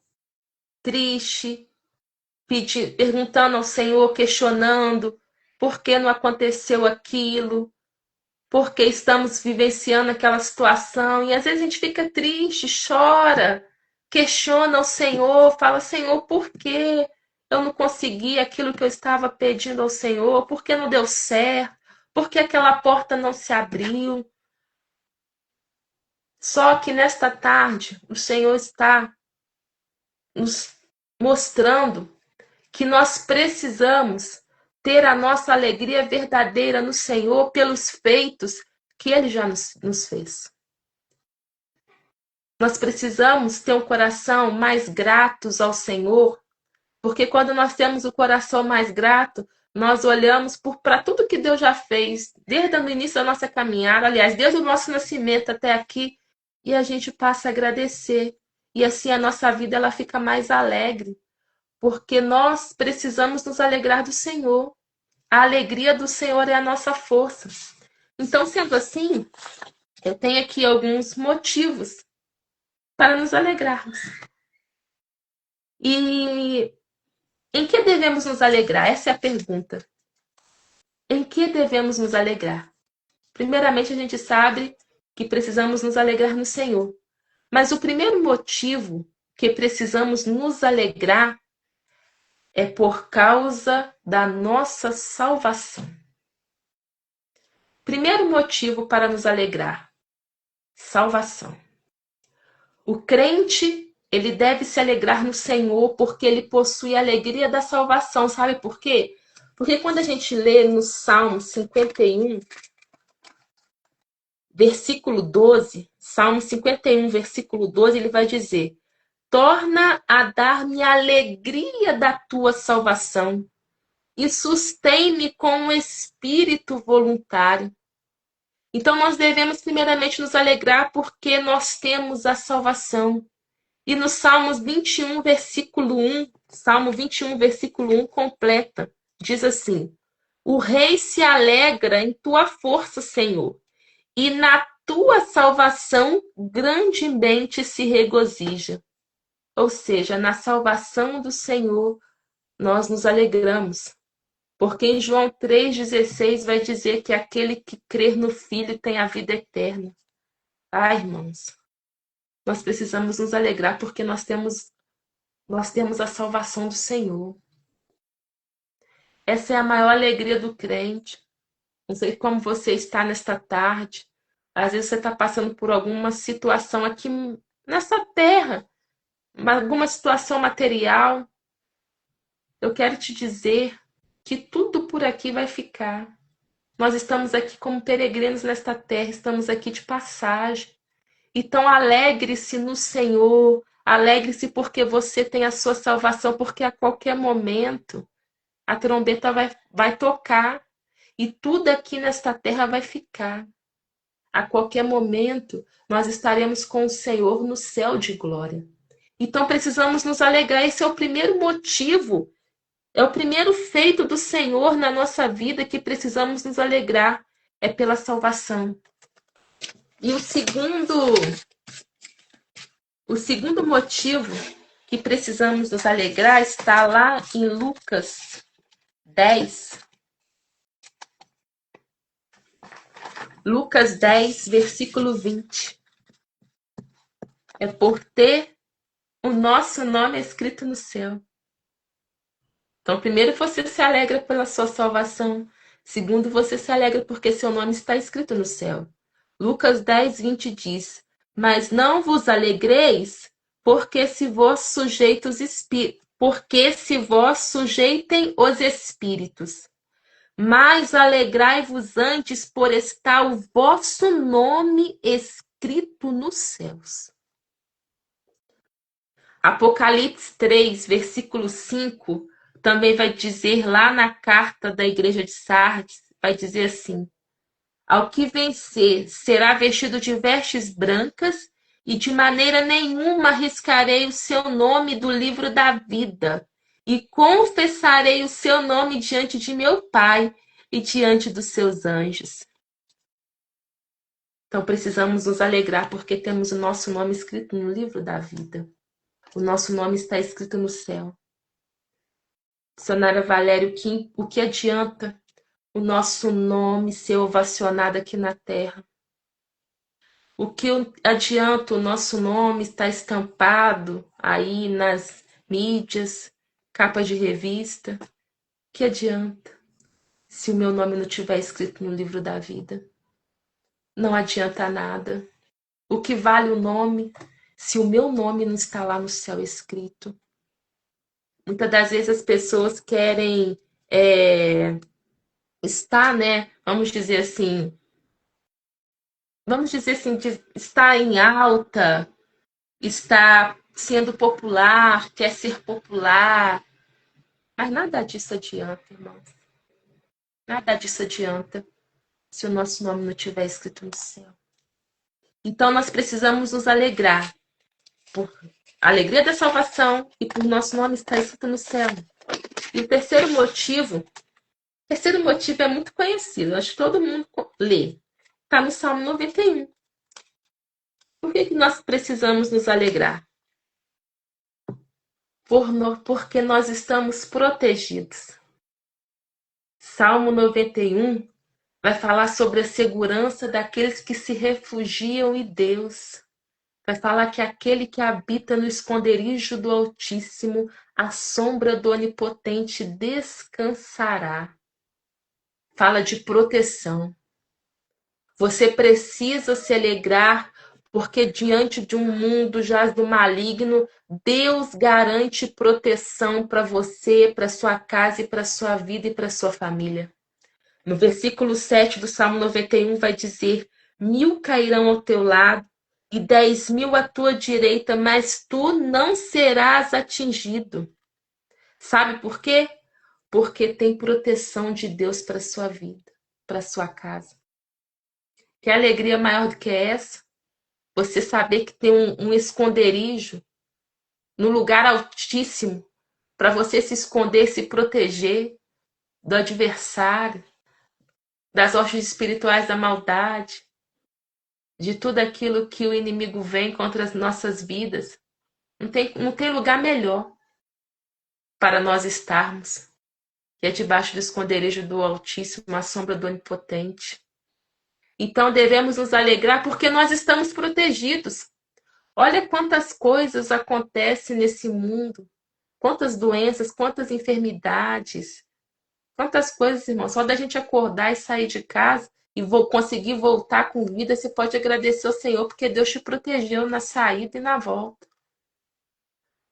triste, perguntando ao Senhor, questionando por que não aconteceu aquilo, por que estamos vivenciando aquela situação. E às vezes a gente fica triste, chora, questiona o Senhor, fala, Senhor, por que eu não consegui aquilo que eu estava pedindo ao Senhor? Por que não deu certo? Por que aquela porta não se abriu? Só que nesta tarde, o Senhor está nos mostrando que nós precisamos ter a nossa alegria verdadeira no Senhor pelos feitos que Ele já nos fez. Nós precisamos ter um coração mais gratos ao Senhor, porque quando nós temos o coração mais grato, nós olhamos para tudo que Deus já fez, desde o início da nossa caminhada, aliás, desde o nosso nascimento até aqui, e a gente passa a agradecer. E assim a nossa vida ela fica mais alegre, porque nós precisamos nos alegrar do Senhor. A alegria do Senhor é a nossa força. Então, sendo assim, eu tenho aqui alguns motivos para nos alegrarmos. E em que devemos nos alegrar? Essa é a pergunta. Em que devemos nos alegrar? Primeiramente, a gente sabe que precisamos nos alegrar no Senhor. Mas o primeiro motivo que precisamos nos alegrar é por causa da nossa salvação. Primeiro motivo para nos alegrar: salvação. O crente, ele deve se alegrar no Senhor porque ele possui a alegria da salvação. Sabe por quê? Porque quando a gente lê no Salmo 51, versículo 12, Salmo 51, versículo 12, ele vai dizer: torna a dar-me a alegria da tua salvação e sustém-me com um espírito voluntário. Então, nós devemos primeiramente nos alegrar porque nós temos a salvação. E no Salmos 21, versículo 1, Salmo 21, versículo 1, completa. Diz assim: o rei se alegra em tua força, Senhor, e na tua salvação grandemente se regozija. Ou seja, na salvação do Senhor, nós nos alegramos. Porque em João 3,16 vai dizer que aquele que crer no Filho tem a vida eterna. Ah, irmãos, nós precisamos nos alegrar porque nós temos a salvação do Senhor. Essa é a maior alegria do crente. Não sei como você está nesta tarde. Às vezes você está passando por alguma situação aqui nessa terra, alguma situação material. Eu quero te dizer que tudo por aqui vai ficar. Nós estamos aqui como peregrinos nesta terra, estamos aqui de passagem. Então alegre-se no Senhor, alegre-se porque você tem a sua salvação, porque a qualquer momento a trombeta vai tocar e tudo aqui nesta terra vai ficar. A qualquer momento nós estaremos com o Senhor no céu de glória. Então precisamos nos alegrar, esse é o primeiro motivo. É o primeiro feito do Senhor na nossa vida que precisamos nos alegrar, é pela salvação. E o segundo motivo que precisamos nos alegrar está lá em Lucas 10. Lucas 10, versículo 20. É por ter o nosso nome escrito no céu. Então, primeiro você se alegra pela sua salvação. Segundo, você se alegra porque seu nome está escrito no céu. Lucas 10, 20 diz: mas não vos alegreis, porque se vós sujeitem os espíritos. Mas alegrai-vos antes por estar o vosso nome escrito nos céus. Apocalipse 3, versículo 5, também vai dizer lá na carta da igreja de Sardes, vai dizer assim: ao que vencer será vestido de vestes brancas e de maneira nenhuma riscarei o seu nome do livro da vida e confessarei o seu nome diante de meu Pai e diante dos seus anjos. Então precisamos nos alegrar porque temos o nosso nome escrito no livro da vida. O nosso nome está escrito no céu. Dicionário Valério, o que adianta o nosso nome ser ovacionado aqui na terra? O que adianta o nosso nome estar estampado aí nas mídias, capa de revista? O que adianta se o meu nome não estiver escrito no livro da vida? Não adianta nada. O que vale o nome se o meu nome não está lá no céu escrito? Muitas das vezes as pessoas querem estar, né? Vamos dizer assim, está em alta, está sendo popular, quer ser popular. Mas nada disso adianta, irmãos. Nada disso adianta se o nosso nome não estiver escrito no céu. Então nós precisamos nos alegrar por a alegria da salvação e por nosso nome estar escrito no céu. E o terceiro motivo é muito conhecido, acho que todo mundo lê. Está no Salmo 91. Por que nós precisamos nos alegrar? porque nós estamos protegidos. Salmo 91 vai falar sobre a segurança daqueles que se refugiam em Deus. Vai falar que aquele que habita no esconderijo do Altíssimo, à sombra do Onipotente descansará. Fala de proteção. Você precisa se alegrar, porque diante de um mundo jaz do maligno, Deus garante proteção para você, para sua casa e para sua vida e para sua família. No versículo 7 do Salmo 91 vai dizer: 1.000 cairão ao teu lado e 10.000 à tua direita, mas tu não serás atingido. Sabe por quê? Porque tem proteção de Deus para sua vida, para sua casa. Que alegria maior do que essa? Você saber que tem um esconderijo no lugar altíssimo para você se esconder, se proteger do adversário, das hostes espirituais da maldade, de tudo aquilo que o inimigo vem contra as nossas vidas. Não tem lugar melhor para nós estarmos, que é debaixo do esconderijo do Altíssimo, à sombra do Onipotente. Então devemos nos alegrar porque nós estamos protegidos. Olha quantas coisas acontecem nesse mundo, quantas doenças, quantas enfermidades, quantas coisas, irmão. Só da gente acordar e sair de casa e conseguir voltar com vida, você pode agradecer ao Senhor, porque Deus te protegeu na saída e na volta.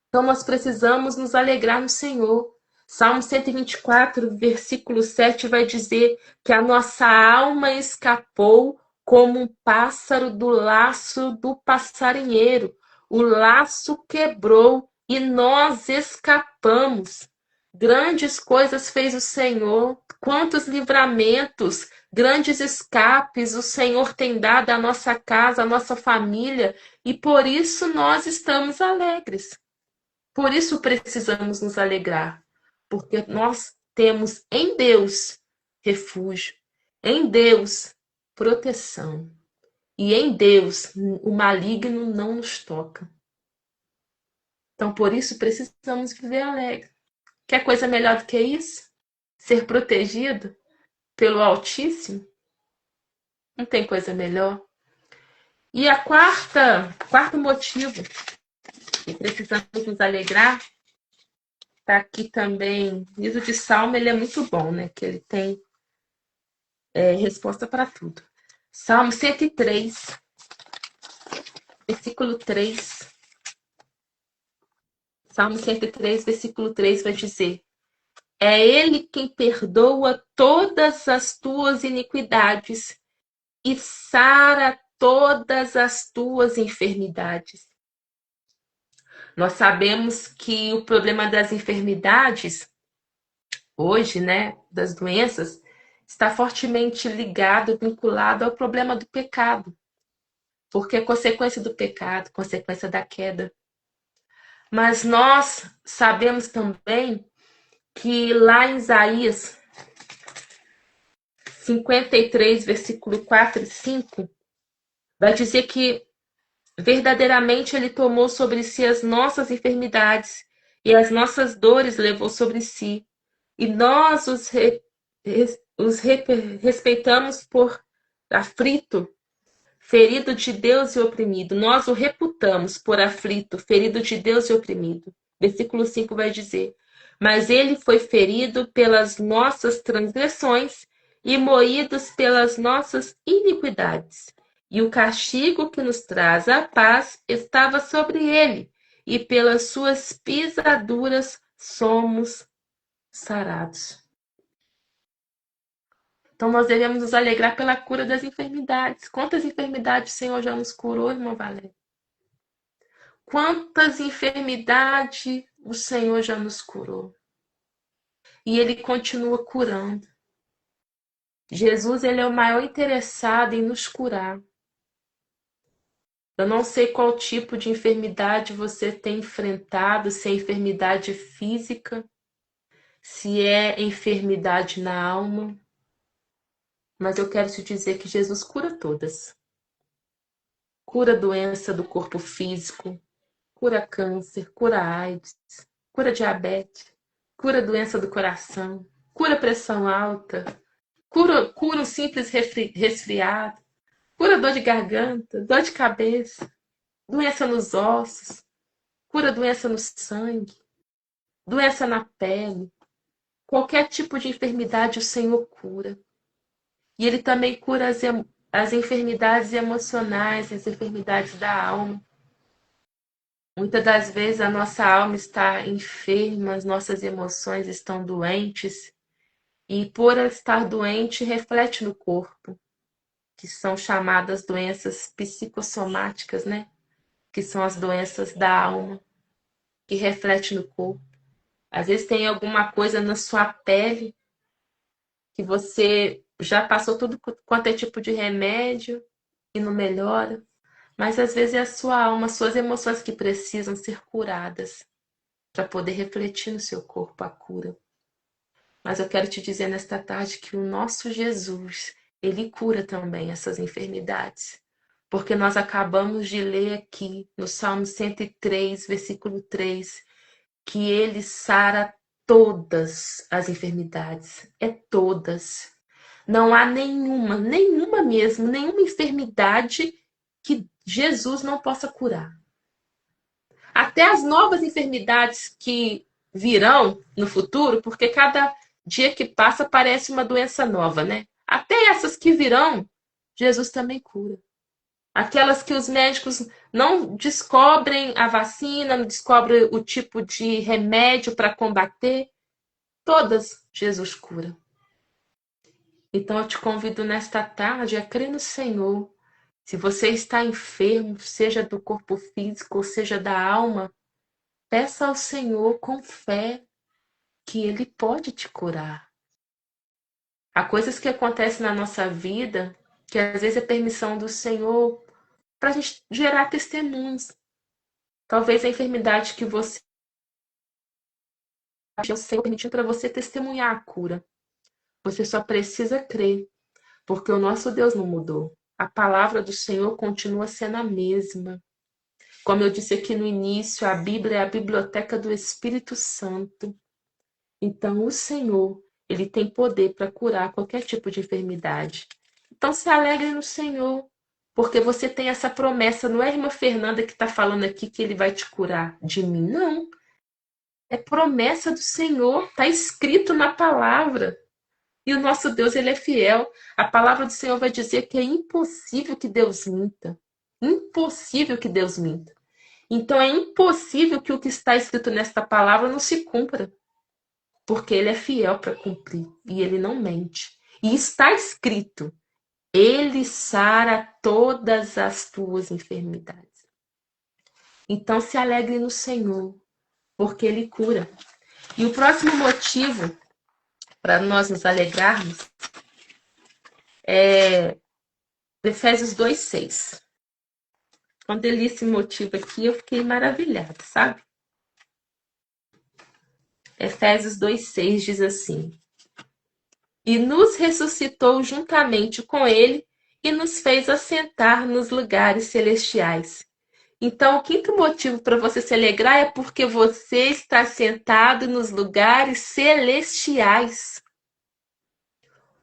Então nós precisamos nos alegrar no Senhor. Salmo 124, versículo 7 vai dizer que a nossa alma escapou como um pássaro do laço do passarinheiro. O laço quebrou e nós escapamos. Grandes coisas fez o Senhor, quantos livramentos, grandes escapes o Senhor tem dado à nossa casa, à nossa família, e por isso nós estamos alegres. Por isso precisamos nos alegrar, porque nós temos em Deus refúgio, em Deus proteção, e em Deus o maligno não nos toca. Então, por isso precisamos viver alegre. Quer coisa melhor do que isso? Ser protegido pelo Altíssimo? Não tem coisa melhor. E quarto motivo que precisamos nos alegrar, está aqui também. O livro de Salmo, ele é muito bom, né? Que ele tem resposta para tudo. Salmo 103, versículo 3. Salmo 103, versículo 3 vai dizer: é Ele quem perdoa todas as tuas iniquidades e sara todas as tuas enfermidades. Nós sabemos que o problema das enfermidades, hoje, né, das doenças, está fortemente ligado, vinculado ao problema do pecado. Porque é consequência do pecado, consequência da queda. Mas nós sabemos também que lá em Isaías 53, versículo 4 e 5, vai dizer que verdadeiramente ele tomou sobre si as nossas enfermidades e as nossas dores levou sobre si. E nós respeitamos por aflito, ferido de Deus e oprimido. Nós o reputamos por aflito, ferido de Deus e oprimido. Versículo 5 vai dizer: mas ele foi ferido pelas nossas transgressões e moídos pelas nossas iniquidades. E o castigo que nos traz a paz estava sobre ele, e pelas suas pisaduras somos sarados. Então nós devemos nos alegrar pela cura das enfermidades. Quantas enfermidades o Senhor já nos curou, irmão Valério? Quantas enfermidades o Senhor já nos curou? E Ele continua curando. Jesus, Ele é o maior interessado em nos curar. Eu não sei qual tipo de enfermidade você tem enfrentado, se é enfermidade física, se é enfermidade na alma, mas eu quero te dizer que Jesus cura todas. Cura doença do corpo físico, cura câncer, cura AIDS, cura diabetes, cura doença do coração, cura pressão alta, cura um simples resfriado, cura dor de garganta, dor de cabeça, doença nos ossos, cura doença no sangue, doença na pele. Qualquer tipo de enfermidade o Senhor cura. E Ele também cura as enfermidades emocionais, as enfermidades da alma. Muitas das vezes a nossa alma está enferma, as nossas emoções estão doentes. E por estar doente, reflete no corpo, que são chamadas doenças psicossomáticas, né? Que são as doenças da alma, que reflete no corpo. Às vezes tem alguma coisa na sua pele que você já passou tudo quanto é tipo de remédio e não melhora. Mas às vezes é a sua alma, suas emoções que precisam ser curadas para poder refletir no seu corpo a cura. Mas eu quero te dizer nesta tarde que o nosso Jesus, ele cura também essas enfermidades. Porque nós acabamos de ler aqui no Salmo 103, versículo 3, que ele sara todas as enfermidades. É todas. Não há nenhuma mesmo, nenhuma enfermidade que Jesus não possa curar. Até as novas enfermidades que virão no futuro, porque cada dia que passa parece uma doença nova, né? Até essas que virão, Jesus também cura. Aquelas que os médicos não descobrem a vacina, não descobrem o tipo de remédio para combater, todas Jesus cura. Então eu te convido nesta tarde a crer no Senhor. Se você está enfermo, seja do corpo físico ou seja da alma, peça ao Senhor com fé que Ele pode te curar. Há coisas que acontecem na nossa vida que às vezes é permissão do Senhor para a gente gerar testemunhos. Talvez a enfermidade que você acha o Senhor permitindo para você testemunhar a cura. Você só precisa crer, porque o nosso Deus não mudou. A palavra do Senhor continua sendo a mesma. Como eu disse aqui no início, a Bíblia é a biblioteca do Espírito Santo. Então, o Senhor, ele tem poder para curar qualquer tipo de enfermidade. Então, se alegre no Senhor, porque você tem essa promessa. Não é a irmã Fernanda que está falando aqui que ele vai te curar de mim, não. É promessa do Senhor, está escrito na palavra. E o nosso Deus, ele é fiel. A palavra do Senhor vai dizer que é impossível que Deus minta. Impossível que Deus minta. Então, é impossível que o que está escrito nesta palavra não se cumpra. Porque ele é fiel para cumprir. E ele não mente. E está escrito: ele sara todas as tuas enfermidades. Então, se alegre no Senhor, porque ele cura. E o próximo motivo para nós nos alegrarmos é Efésios 2:6. Quando eu li esse motivo aqui, eu fiquei maravilhada, sabe? Efésios 2:6 diz assim: e nos ressuscitou juntamente com ele e nos fez assentar nos lugares celestiais. Então, o quinto motivo para você se alegrar é porque você está sentado nos lugares celestiais.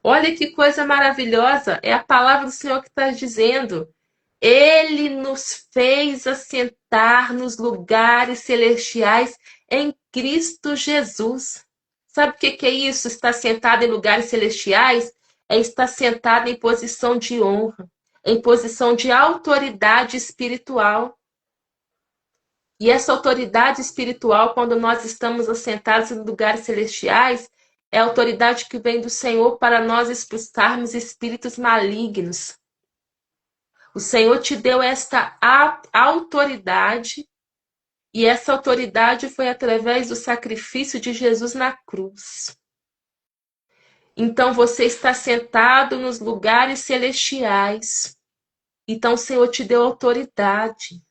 Olha que coisa maravilhosa, é a palavra do Senhor que está dizendo. Ele nos fez assentar nos lugares celestiais em Cristo Jesus. Sabe o que é isso? Estar sentado em lugares celestiais é estar sentado em posição de honra, em posição de autoridade espiritual. E essa autoridade espiritual, quando nós estamos assentados em lugares celestiais, é a autoridade que vem do Senhor para nós expulsarmos espíritos malignos. O Senhor te deu esta autoridade, e essa autoridade foi através do sacrifício de Jesus na cruz. Então você está sentado nos lugares celestiais. Então o Senhor te deu autoridade.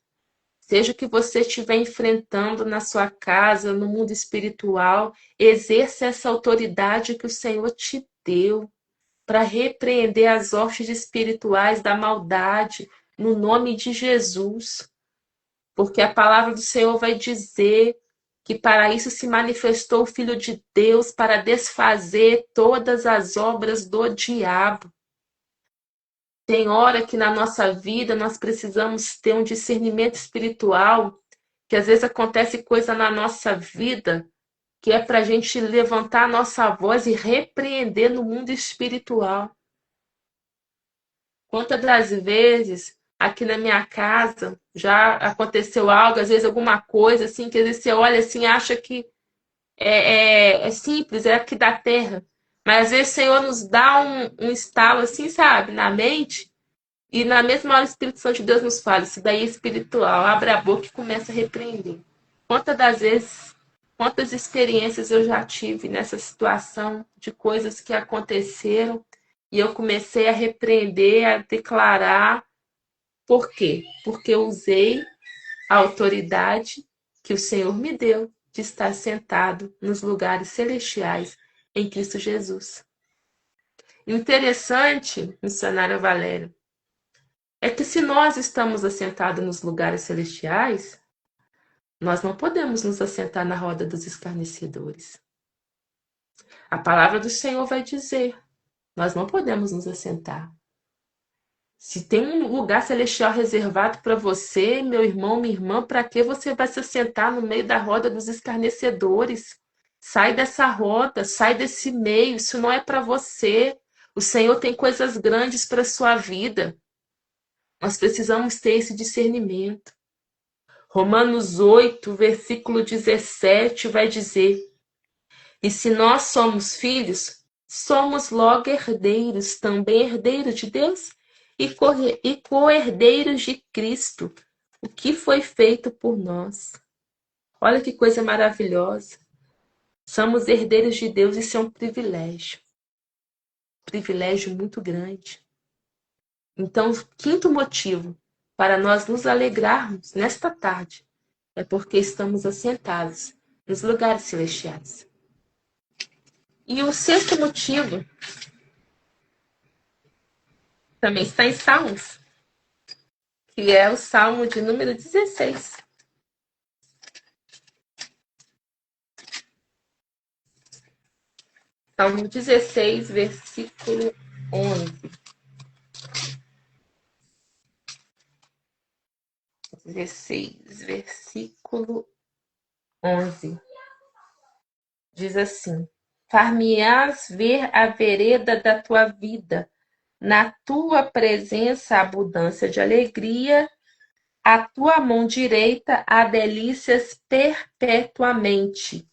Seja o que você estiver enfrentando na sua casa, no mundo espiritual, exerça essa autoridade que o Senhor te deu para repreender as hostes espirituais da maldade, no nome de Jesus. Porque a palavra do Senhor vai dizer que para isso se manifestou o Filho de Deus, para desfazer todas as obras do diabo. Tem hora que na nossa vida nós precisamos ter um discernimento espiritual, que às vezes acontece coisa na nossa vida, que é para a gente levantar a nossa voz e repreender no mundo espiritual. Quantas das vezes aqui na minha casa já aconteceu algo, às vezes alguma coisa assim, que às vezes você olha assim, acha que é simples, é aqui da terra. Mas às vezes o Senhor nos dá um estalo assim, sabe, na mente, e na mesma hora o Espírito Santo de Deus nos fala, isso daí é espiritual, abre a boca e começa a repreender. Quantas das vezes, quantas experiências eu já tive nessa situação de coisas que aconteceram e eu comecei a repreender, a declarar. Por quê? Porque eu usei a autoridade que o Senhor me deu de estar sentado nos lugares celestiais em Cristo Jesus. Interessante, missionária Valéria, é que se nós estamos assentados nos lugares celestiais, nós não podemos nos assentar na roda dos escarnecedores. A palavra do Senhor vai dizer, nós não podemos nos assentar. Se tem um lugar celestial reservado para você, meu irmão, minha irmã, para que você vai se assentar no meio da roda dos escarnecedores? Sai dessa roda, sai desse meio, isso não é para você. O Senhor tem coisas grandes para a sua vida. Nós precisamos ter esse discernimento. Romanos 8, versículo 17 vai dizer: e se nós somos filhos, somos logo herdeiros, também herdeiros de Deus e co-herdeiros de Cristo, o que foi feito por nós. Olha que coisa maravilhosa. Somos herdeiros de Deus, isso é um privilégio. Privilégio muito grande. Então, o quinto motivo para nós nos alegrarmos nesta tarde é porque estamos assentados nos lugares celestiais. E o sexto motivo também está em Salmos, que é o Salmo de número 16. Salmo 16, versículo 11. 16, versículo 11. Diz assim: far-me-ás ver a vereda da tua vida, na tua presença abundância de alegria, a tua mão direita há delícias perpetuamente.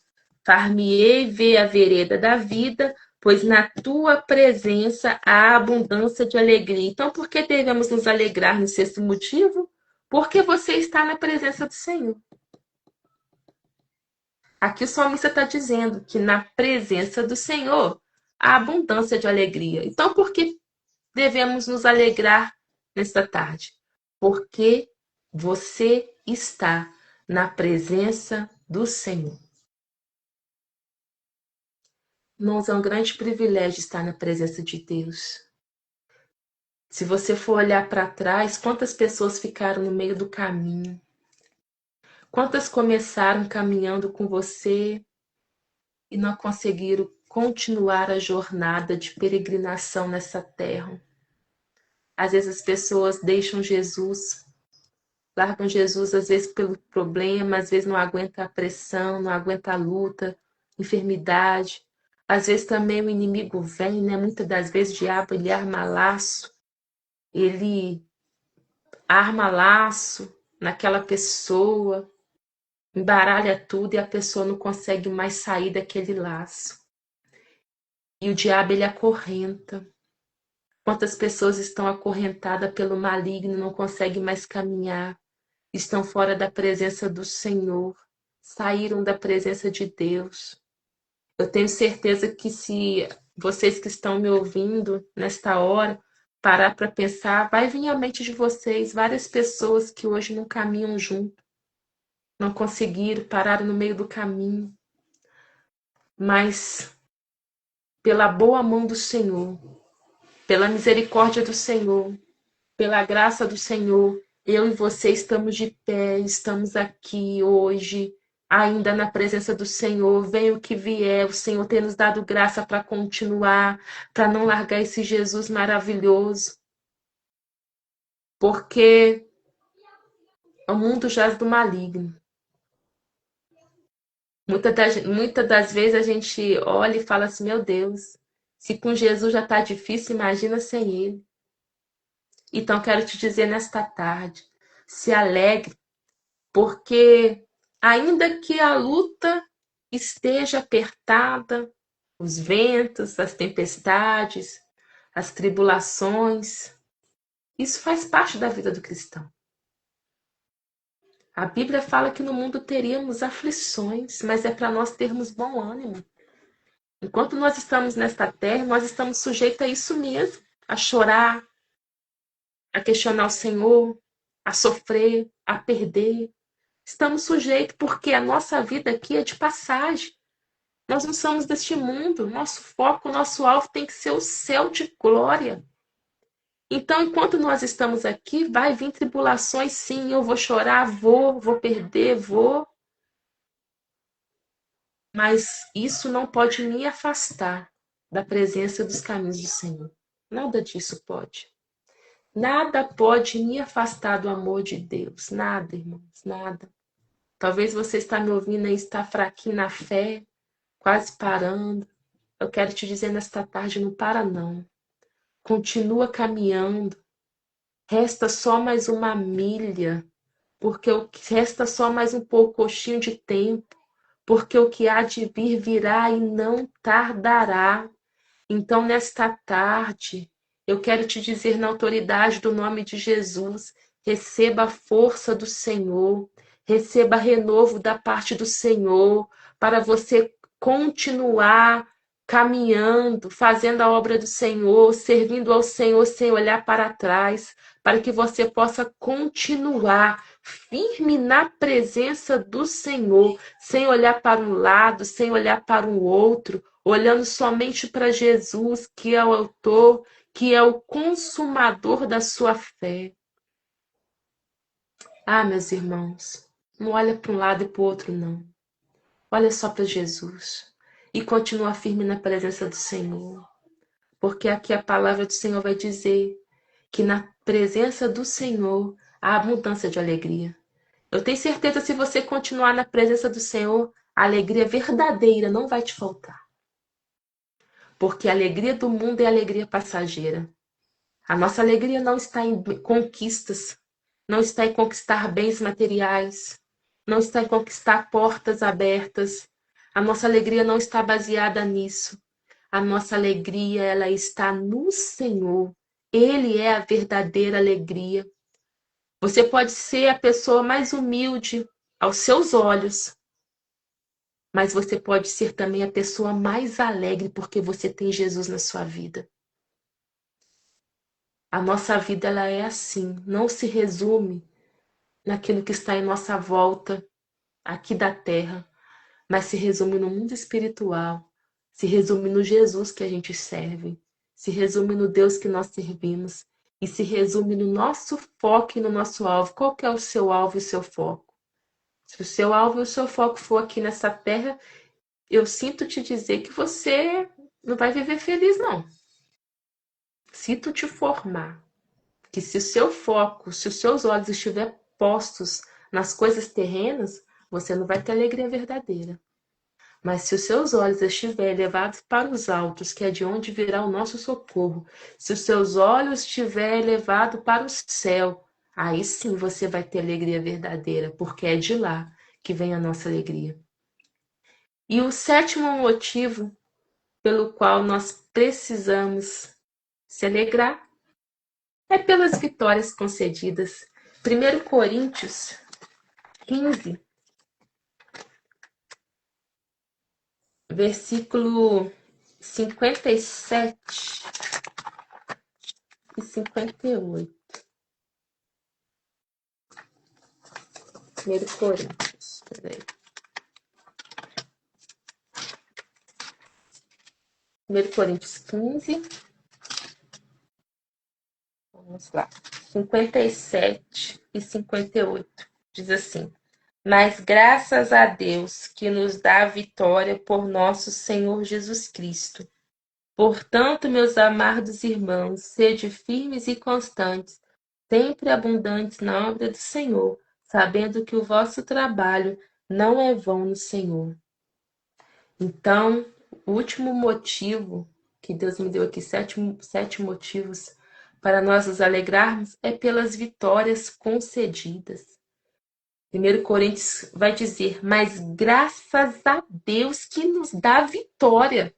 Far-me-ei ver a vereda da vida, pois na tua presença há abundância de alegria. Então, por que devemos nos alegrar no sexto motivo? Porque você está na presença do Senhor. Aqui o salmista está dizendo que na presença do Senhor há abundância de alegria. Então, por que devemos nos alegrar nesta tarde? Porque você está na presença do Senhor. Irmãos, é um grande privilégio estar na presença de Deus. Se você for olhar para trás, quantas pessoas ficaram no meio do caminho? Quantas começaram caminhando com você e não conseguiram continuar a jornada de peregrinação nessa terra? Às vezes as pessoas deixam Jesus, largam Jesus às vezes pelo problema, às vezes não aguenta a pressão, não aguenta a luta, enfermidade. Às vezes também o inimigo vem, né? Muitas das vezes o diabo ele arma laço naquela pessoa, embaralha tudo e a pessoa não consegue mais sair daquele laço. E o diabo ele acorrenta. Quantas pessoas estão acorrentadas pelo maligno, não conseguem mais caminhar, estão fora da presença do Senhor, saíram da presença de Deus. Eu tenho certeza que se vocês que estão me ouvindo nesta hora, parar para pensar, vai vir à mente de vocês várias pessoas que hoje não caminham junto, não conseguiram, pararam no meio do caminho. Mas pela boa mão do Senhor, pela misericórdia do Senhor, pela graça do Senhor, eu e você estamos de pé, estamos aqui hoje, ainda na presença do Senhor, venha o que vier, o Senhor tem nos dado graça para continuar, para não largar esse Jesus maravilhoso, porque o mundo jaz do maligno. Muitas das vezes a gente olha e fala assim, meu Deus, se com Jesus já está difícil, imagina sem Ele. Então quero te dizer nesta tarde, se alegre, porque ainda que a luta esteja apertada, os ventos, as tempestades, as tribulações, isso faz parte da vida do cristão. A Bíblia fala que no mundo teríamos aflições, mas é para nós termos bom ânimo. Enquanto nós estamos nesta terra, nós estamos sujeitos a isso mesmo, a chorar, a questionar o Senhor, a sofrer, a perder. Estamos sujeitos porque a nossa vida aqui é de passagem. Nós não somos deste mundo. Nosso foco, nosso alvo tem que ser o céu de glória. Então, enquanto nós estamos aqui, vai vir tribulações, sim. Eu vou chorar, vou perder, vou. Mas isso não pode me afastar da presença dos caminhos do Senhor. Nada disso pode. Nada pode me afastar do amor de Deus. Nada, irmãos, nada. Talvez você está me ouvindo e está fraquinho na fé, quase parando. Eu quero te dizer nesta tarde, não para não. Continua caminhando. Resta só mais uma milha, porque resta só mais um pouquinho de tempo, porque o que há de vir virá e não tardará. Então, nesta tarde, eu quero te dizer na autoridade do nome de Jesus, receba a força do Senhor, receba renovo da parte do Senhor, para você continuar caminhando, fazendo a obra do Senhor, servindo ao Senhor sem olhar para trás, para que você possa continuar firme na presença do Senhor, sem olhar para um lado, sem olhar para o outro, olhando somente para Jesus, que é o autor, que é o consumador da sua fé. Ah, meus irmãos, não olha para um lado e para o outro, não. Olha só para Jesus e continua firme na presença do Senhor. Porque aqui a palavra do Senhor vai dizer que na presença do Senhor há abundância de alegria. Eu tenho certeza que se você continuar na presença do Senhor, a alegria verdadeira não vai te faltar. Porque a alegria do mundo é alegria passageira. A nossa alegria não está em conquistas, não está em conquistar bens materiais, não está em conquistar portas abertas. A nossa alegria não está baseada nisso. A nossa alegria, ela está no Senhor. Ele é a verdadeira alegria. Você pode ser a pessoa mais humilde aos seus olhos, mas você pode ser também a pessoa mais alegre porque você tem Jesus na sua vida. A nossa vida ela é assim, não se resume naquilo que está em nossa volta aqui da terra, mas se resume no mundo espiritual, se resume no Jesus que a gente serve, se resume no Deus que nós servimos e se resume no nosso foco e no nosso alvo. Qual que é o seu alvo e o seu foco? Se o seu alvo e o seu foco for aqui nessa terra, eu sinto te dizer que você não vai viver feliz, não. Se tu te formar, que se o seu foco, se os seus olhos estiverem postos nas coisas terrenas, você não vai ter alegria verdadeira. Mas se os seus olhos estiverem elevados para os altos, que é de onde virá o nosso socorro, se os seus olhos estiverem elevados para o céu, aí sim você vai ter alegria verdadeira, porque é de lá que vem a nossa alegria. E o sétimo motivo pelo qual nós precisamos se alegrar é pelas vitórias concedidas. 1 Coríntios 15, versículo 57 e 58. 1 Coríntios, peraí. 1 Coríntios 15, vamos lá, 57 e 58. Diz assim: Mas graças a Deus que nos dá a vitória por nosso Senhor Jesus Cristo. Portanto, meus amados irmãos, sede firmes e constantes, sempre abundantes na obra do Senhor, sabendo que o vosso trabalho não é vão no Senhor. Então, o último motivo que Deus me deu aqui, sete motivos para nós nos alegrarmos, é pelas vitórias concedidas. 1 Coríntios vai dizer, mas graças a Deus que nos dá vitória.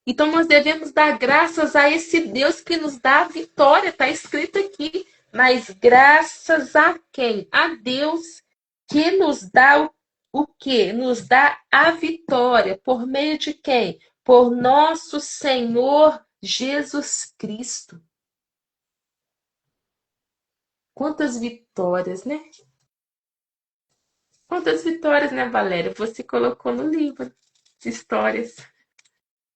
Então nós devemos dar graças a esse Deus que nos dá a vitória, está escrito aqui. Mas graças a quem? A Deus que nos dá o quê? Nos dá a vitória. Por meio de quem? Por nosso Senhor Jesus Cristo. Quantas vitórias, né? Quantas vitórias, né, Valéria? Você colocou no livro de histórias.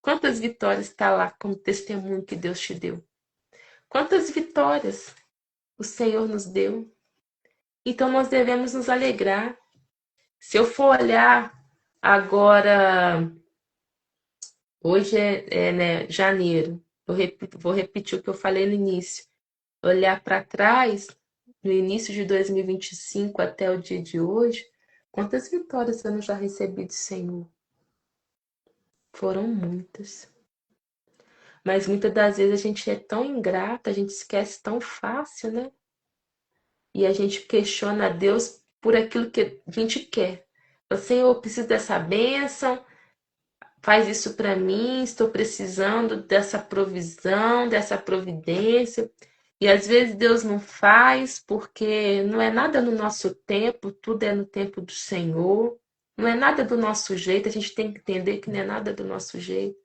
Quantas vitórias está lá como testemunho que Deus te deu? Quantas vitórias o Senhor nos deu? Então nós devemos nos alegrar. Se eu for olhar agora, hoje né, janeiro, vou repetir o que eu falei no início. Olhar para trás, no início de 2025 até o dia de hoje, quantas vitórias eu não já recebi do Senhor? Foram muitas. Mas muitas das vezes a gente é tão ingrata, a gente esquece tão fácil, né? E a gente questiona a Deus por aquilo que a gente quer. Senhor, eu preciso dessa bênção, faz isso para mim, estou precisando dessa provisão, dessa providência. E às vezes Deus não faz porque não é nada no nosso tempo, tudo é no tempo do Senhor. Não é nada do nosso jeito, a gente tem que entender que não é nada do nosso jeito,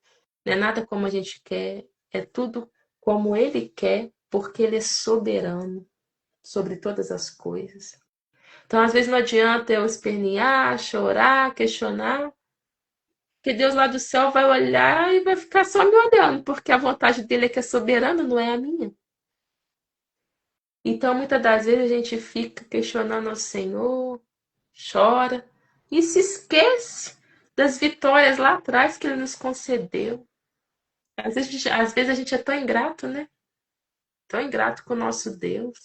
não é nada como a gente quer, é tudo como Ele quer, porque Ele é soberano sobre todas as coisas. Então, às vezes não adianta eu espernear, chorar, questionar, porque Deus lá do céu vai olhar e vai ficar só me olhando, porque a vontade dele é que é soberana, não é a minha. Então, muitas das vezes a gente fica questionando ao Senhor, chora e se esquece das vitórias lá atrás que ele nos concedeu. Às vezes a gente é tão ingrato, né? Tão ingrato com o nosso Deus.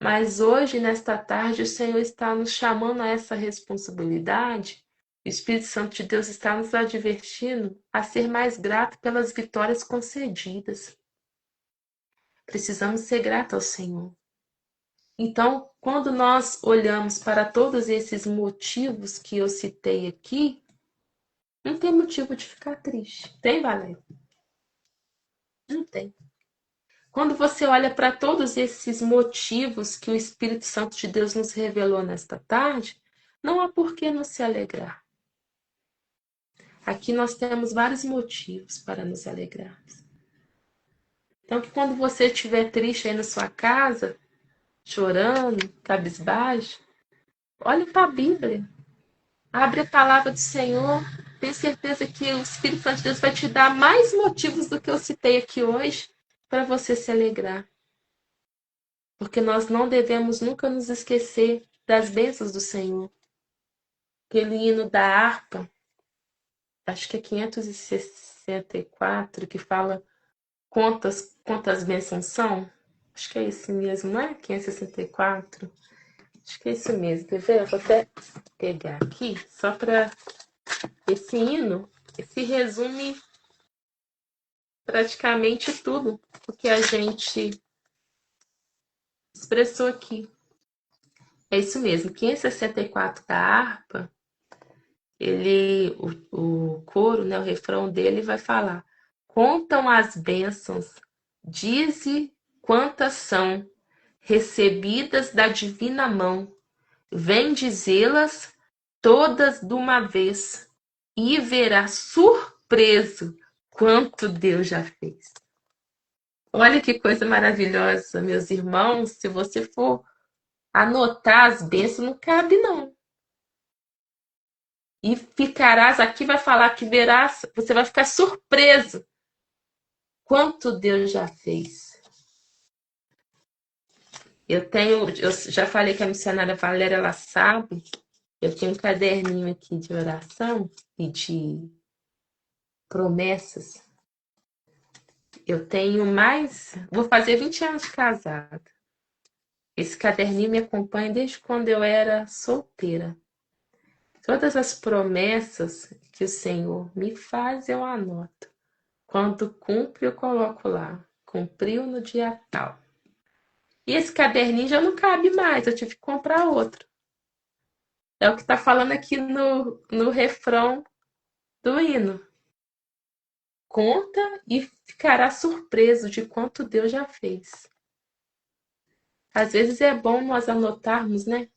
Mas hoje, nesta tarde, o Senhor está nos chamando a essa responsabilidade. O Espírito Santo de Deus está nos advertindo a ser mais grato pelas vitórias concedidas. Precisamos ser gratos ao Senhor. Então, quando nós olhamos para todos esses motivos que eu citei aqui, não tem motivo de ficar triste. Tem, Valéria? Não tem. Quando você olha para todos esses motivos que o Espírito Santo de Deus nos revelou nesta tarde, não há por que não se alegrar. Aqui nós temos vários motivos para nos alegrarmos. Então, que quando você estiver triste aí na sua casa, chorando, cabisbaixo, olhe para a Bíblia. Abre a palavra do Senhor. Tenho certeza que o Espírito Santo de Deus vai te dar mais motivos do que eu citei aqui hoje para você se alegrar. Porque nós não devemos nunca nos esquecer das bênçãos do Senhor. Aquele hino da harpa, acho que é 564, que fala quantas bênçãos são. Acho que é esse mesmo, não é? 564. Acho que é isso mesmo. Quer ver? Eu vou até pegar aqui, só para esse hino, esse resume praticamente tudo o que a gente expressou aqui. É isso mesmo, 564 da harpa, o coro, né, o refrão dele vai falar: contam as bênçãos, dize quantas são, recebidas da divina mão, vem dizê-las todas de uma vez, e verá surpreso quanto Deus já fez. Olha que coisa maravilhosa, meus irmãos. Se você for anotar as bênçãos, não cabe, não. E ficarás, aqui vai falar que verás, você vai ficar surpreso quanto Deus já fez. Eu já falei que a missionária Valéria, ela sabe, eu tenho um caderninho aqui de oração e de promessas. Eu tenho vou fazer 20 anos de casada. Esse caderninho me acompanha desde quando eu era solteira. Todas as promessas que o Senhor me faz, eu anoto. Quando cumpre, eu coloco lá. Cumpriu no dia tal. E esse caderninho já não cabe mais, eu tive que comprar outro. É o que está falando aqui no refrão do hino. Conta e ficará surpreso de quanto Deus já fez. Às vezes é bom nós anotarmos, né?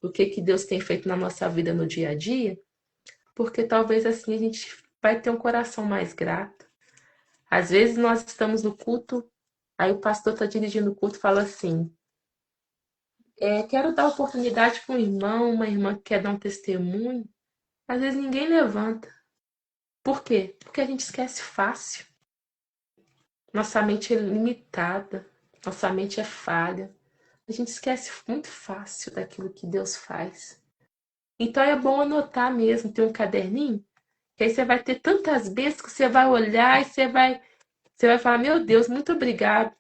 O que Deus tem feito na nossa vida no dia a dia, porque talvez assim a gente vai ter um coração mais grato. Às vezes nós estamos no culto, aí o pastor está dirigindo o culto e fala assim: quero dar oportunidade para um irmão, uma irmã que quer dar um testemunho. Às vezes ninguém levanta. Por quê? Porque a gente esquece fácil. Nossa mente é limitada, nossa mente é falha. A gente esquece muito fácil daquilo que Deus faz. Então é bom anotar mesmo, ter um caderninho, que aí você vai ter tantas vezes que você vai olhar e você vai falar: meu Deus, muito obrigado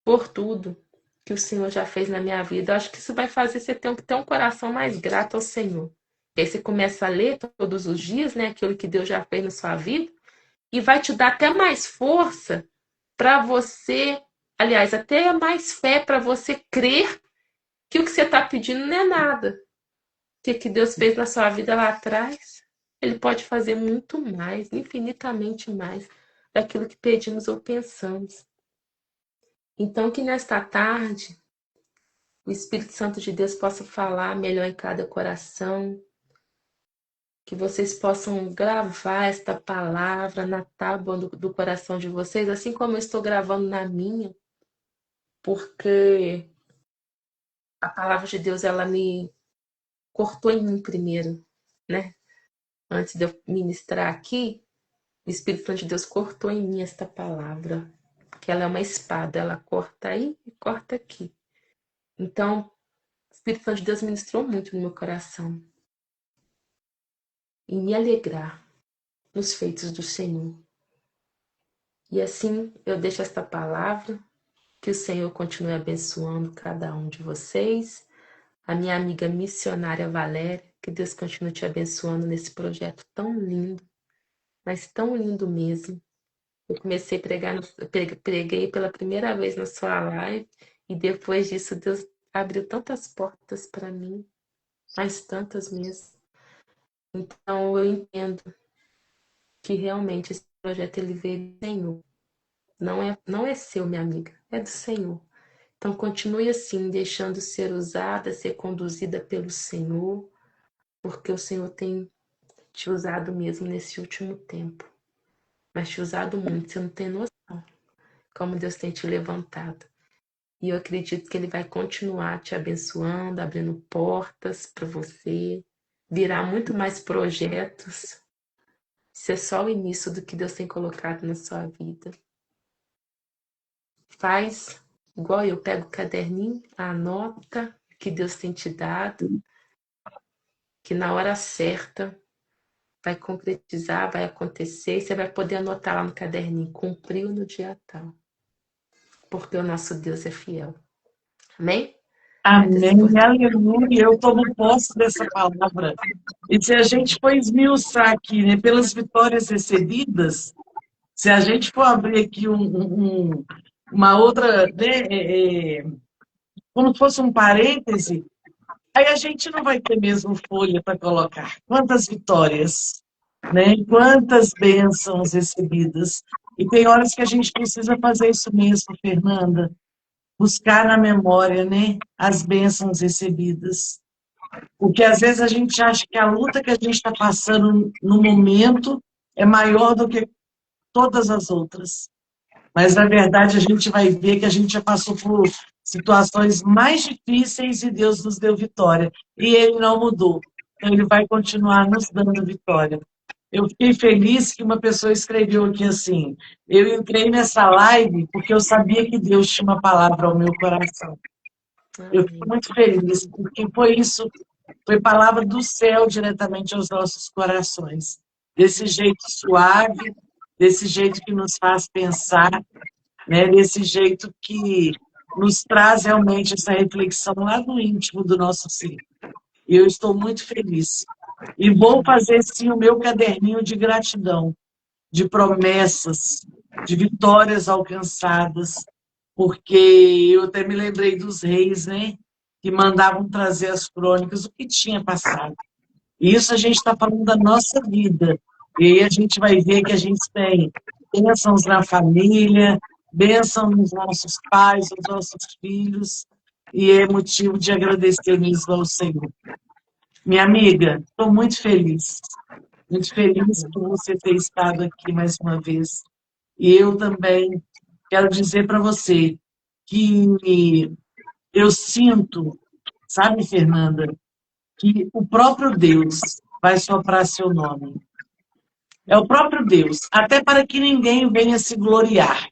por tudo que o Senhor já fez na minha vida. Eu acho que isso vai fazer você ter um coração mais grato ao Senhor. E aí você começa a ler todos os dias, né, aquilo que Deus já fez na sua vida, e vai te dar até mais força para você, aliás, até mais fé para você crer que o que você está pedindo não é nada. O que Deus fez na sua vida lá atrás, Ele pode fazer muito mais, infinitamente mais, daquilo que pedimos ou pensamos. Então, que nesta tarde, o Espírito Santo de Deus possa falar melhor em cada coração, que vocês possam gravar esta palavra na tábua do coração de vocês, assim como eu estou gravando na minha, porque a palavra de Deus, ela me cortou em mim primeiro, né? Antes de eu ministrar aqui, o Espírito Santo de Deus cortou em mim esta palavra, que ela é uma espada, ela corta aí e corta aqui. Então, o Espírito Santo de Deus ministrou muito no meu coração. E me alegrar nos feitos do Senhor. E assim eu deixo esta palavra, que o Senhor continue abençoando cada um de vocês. A minha amiga missionária Valéria, que Deus continue te abençoando nesse projeto tão lindo, mas tão lindo mesmo. Eu comecei a pregar, preguei pela primeira vez na sua live, e depois disso Deus abriu tantas portas para mim, mas tantas mesmo. Então eu entendo que realmente esse projeto ele veio do Senhor. Não é seu, minha amiga, é do Senhor. Então continue assim, deixando ser usada, ser conduzida pelo Senhor, porque o Senhor tem te usado mesmo nesse último tempo. Mas te usado muito, você não tem noção como Deus tem te levantado. E eu acredito que Ele vai continuar te abençoando, abrindo portas para você, virar muito mais projetos. Isso é só o início do que Deus tem colocado na sua vida. Faz igual eu, pego o caderninho, anota o que Deus tem te dado, que na hora certa vai concretizar, vai acontecer, e você vai poder anotar lá no caderninho: cumpriu no dia tal. Porque o nosso Deus é fiel. Amém? Amém, aleluia. Eu tomo posse dessa palavra. E se a gente for esmiuçar aqui, né, pelas vitórias recebidas, se a gente for abrir aqui uma outra, né, como se fosse um parêntese, aí a gente não vai ter mesmo folha para colocar. Quantas vitórias, né? Quantas bênçãos recebidas. E tem horas que a gente precisa fazer isso mesmo, Fernanda. Buscar na memória, né, as bênçãos recebidas. Porque às vezes a gente acha que a luta que a gente está passando no momento é maior do que todas as outras. Mas, na verdade, a gente vai ver que a gente já passou por situações mais difíceis e Deus nos deu vitória. E Ele não mudou. Então, Ele vai continuar nos dando vitória. Eu fiquei feliz que uma pessoa escreveu aqui assim: eu entrei nessa live porque eu sabia que Deus tinha uma palavra ao meu coração. Eu fico Amém. muito feliz, porque foi isso, foi palavra do céu diretamente aos nossos corações. Desse jeito suave, desse jeito que nos faz pensar, né? Desse jeito que nos traz realmente essa reflexão lá do íntimo do nosso ser. E eu estou muito feliz. E vou fazer, sim, o meu caderninho de gratidão, de promessas, de vitórias alcançadas, porque eu até me lembrei dos reis, né? Que mandavam trazer as crônicas, o que tinha passado. E isso a gente está falando da nossa vida. E aí a gente vai ver que a gente tem bênçãos na família, bênçãos nos nossos pais, nos nossos filhos, e é motivo de agradecer mesmo ao Senhor. Minha amiga, estou muito feliz por você ter estado aqui mais uma vez. E eu também quero dizer para você que eu sinto, sabe, Fernanda, que o próprio Deus vai soprar seu nome. É o próprio Deus, até para que ninguém venha se gloriar.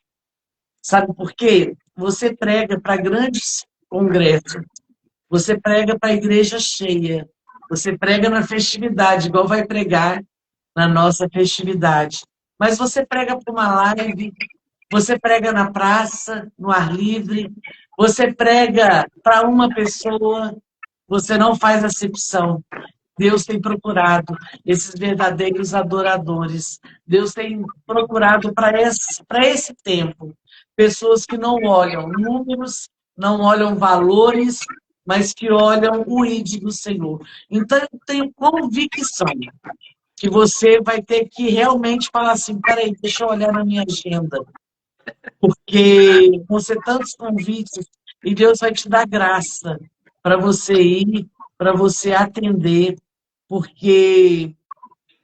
Sabe por quê? Você prega para grandes congressos, você prega para a igreja cheia, você prega na festividade, igual vai pregar na nossa festividade. Mas você prega para uma live, você prega na praça, no ar livre, você prega para uma pessoa, você não faz acepção. Deus tem procurado esses verdadeiros adoradores. Deus tem procurado para esse tempo pessoas que não olham números, não olham valores, mas que olham o ID do Senhor. Então, eu tenho convicção que você vai ter que realmente falar assim, peraí, deixa eu olhar na minha agenda, porque vão ser tantos convites e Deus vai te dar graça para você ir, para você atender, porque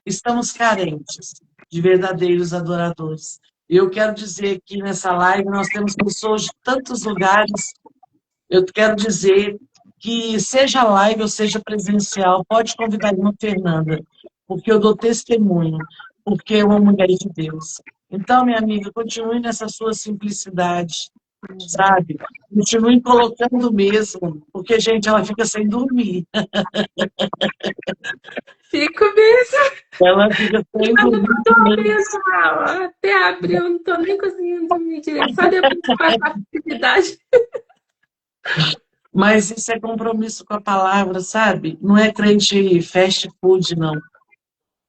estamos carentes de verdadeiros adoradores. Eu quero dizer que nessa live nós temos pessoas de tantos lugares. Eu quero dizer que seja live ou seja presencial, pode convidar a irmã Fernanda, porque eu dou testemunho, porque é uma mulher de Deus. Então, minha amiga, continue nessa sua simplicidade, sabe? Continue colocando mesmo, porque, gente, ela fica sem dormir. Fico mesmo. Ela fica sem Eu não dormir tô mesmo. mesmo, até abril, eu não tô nem conseguindo dormir direito. Só depois que passar a atividade. Mas isso é compromisso com a palavra, sabe? Não é crente fast food, não.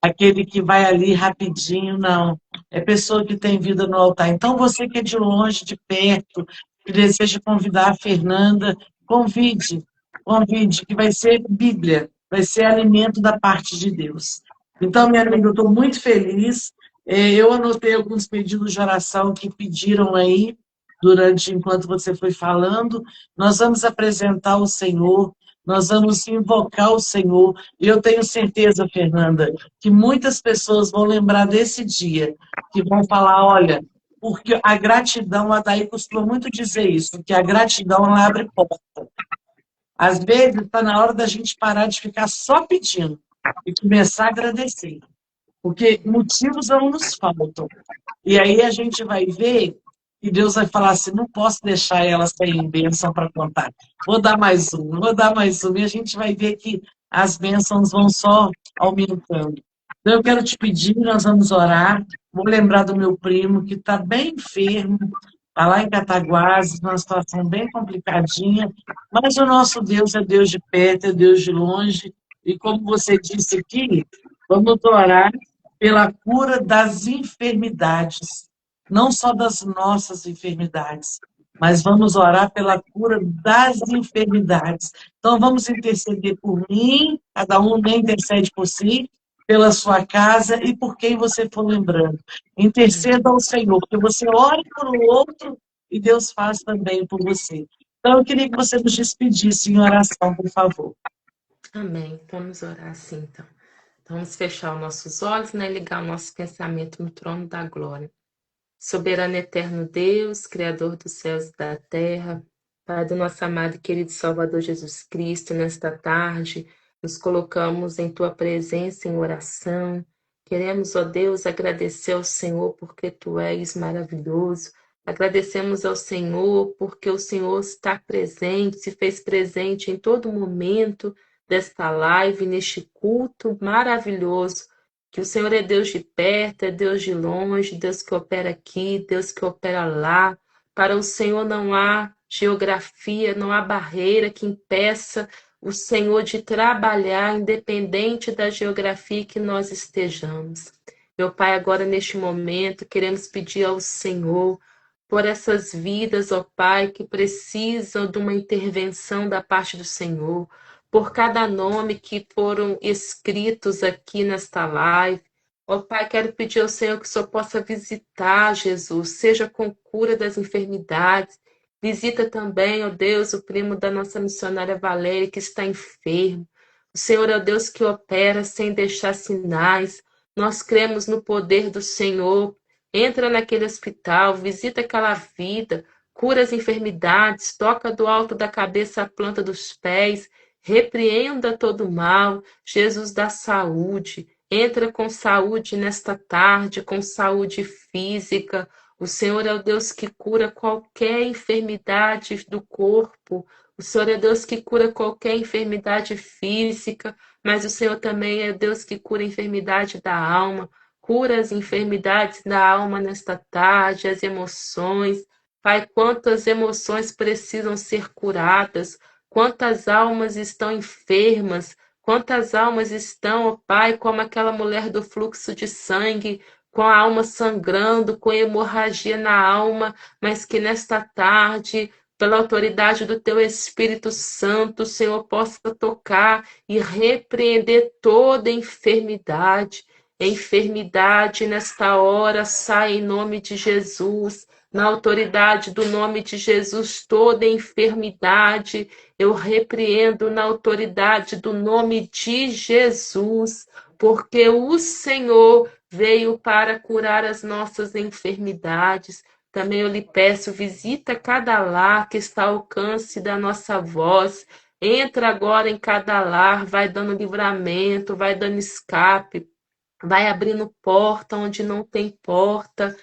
Aquele que vai ali rapidinho, não. É pessoa que tem vida no altar. Então, você que é de longe, de perto, que deseja convidar a Fernanda, convide, convide, que vai ser Bíblia, vai ser alimento da parte de Deus. Então, minha amiga, eu estou muito feliz. Eu anotei alguns pedidos de oração que pediram aí, enquanto você foi falando. Nós vamos apresentar o Senhor, nós vamos invocar o Senhor. E eu tenho certeza, Fernanda, que muitas pessoas vão lembrar desse dia, que vão falar, olha, porque a gratidão, a Daí costuma muito dizer isso, que a gratidão ela abre porta. Às vezes está na hora da gente parar de ficar só pedindo e começar a agradecer, porque motivos não nos faltam. E aí a gente vai ver e Deus vai falar assim, não posso deixar ela sem bênção para contar. Vou dar mais um, vou dar mais um. E a gente vai ver que as bênçãos vão só aumentando. Então eu quero te pedir, nós vamos orar. Vou lembrar do meu primo que está bem enfermo, está lá em Cataguases, numa situação bem complicadinha, mas o nosso Deus é Deus de perto, é Deus de longe. E como você disse aqui, vamos orar pela cura das enfermidades, não só das nossas enfermidades, mas vamos orar pela cura das enfermidades. Então, vamos interceder por mim, cada um intercede por si, pela sua casa e por quem você for lembrando. Interceda ao Senhor, porque você ore por o outro e Deus faz também por você. Então, eu queria que você nos despedisse em oração, por favor. Amém. Vamos orar assim, então. Vamos fechar os nossos olhos, né? Ligar o nosso pensamento no trono da glória. Soberano eterno Deus, Criador dos céus e da terra, Pai do nosso amado e querido Salvador Jesus Cristo, nesta tarde, nos colocamos em Tua presença em oração. Queremos, ó Deus, agradecer ao Senhor porque Tu és maravilhoso. Agradecemos ao Senhor porque o Senhor está presente, se fez presente em todo momento desta live, neste culto maravilhoso. Que o Senhor é Deus de perto, é Deus de longe, Deus que opera aqui, Deus que opera lá. Para o Senhor não há geografia, não há barreira que impeça o Senhor de trabalhar, independente da geografia que nós estejamos. Meu Pai, agora neste momento, queremos pedir ao Senhor por essas vidas, ó Pai, que precisam de uma intervenção da parte do Senhor, por cada nome que foram escritos aqui nesta live. Ó Pai, quero pedir ao Senhor que o Senhor possa visitar, Jesus, seja com cura das enfermidades. Visita também, ó Deus, o primo da nossa missionária Valéria, que está enfermo. O Senhor é o Deus que opera sem deixar sinais. Nós cremos no poder do Senhor. Entra naquele hospital, visita aquela vida, cura as enfermidades, toca do alto da cabeça à planta dos pés, repreenda todo mal. Jesus dá saúde. Entra com saúde nesta tarde, com saúde física. O Senhor é o Deus que cura qualquer enfermidade do corpo. O Senhor é Deus que cura qualquer enfermidade física, mas o Senhor também é Deus que cura a enfermidade da alma. Cura as enfermidades da alma nesta tarde, as emoções. Pai, quantas emoções precisam ser curadas, quantas almas estão enfermas, quantas almas estão, ó Pai, como aquela mulher do fluxo de sangue, com a alma sangrando, com hemorragia na alma, mas que nesta tarde, pela autoridade do Teu Espírito Santo, o Senhor possa tocar e repreender toda enfermidade. Enfermidade nesta hora sai em nome de Jesus. Na autoridade do nome de Jesus, toda enfermidade eu repreendo na autoridade do nome de Jesus, porque o Senhor veio para curar as nossas enfermidades. Também eu lhe peço, visita cada lar que está ao alcance da nossa voz. Entra agora em cada lar, vai dando livramento, vai dando escape, vai abrindo porta onde não tem porta,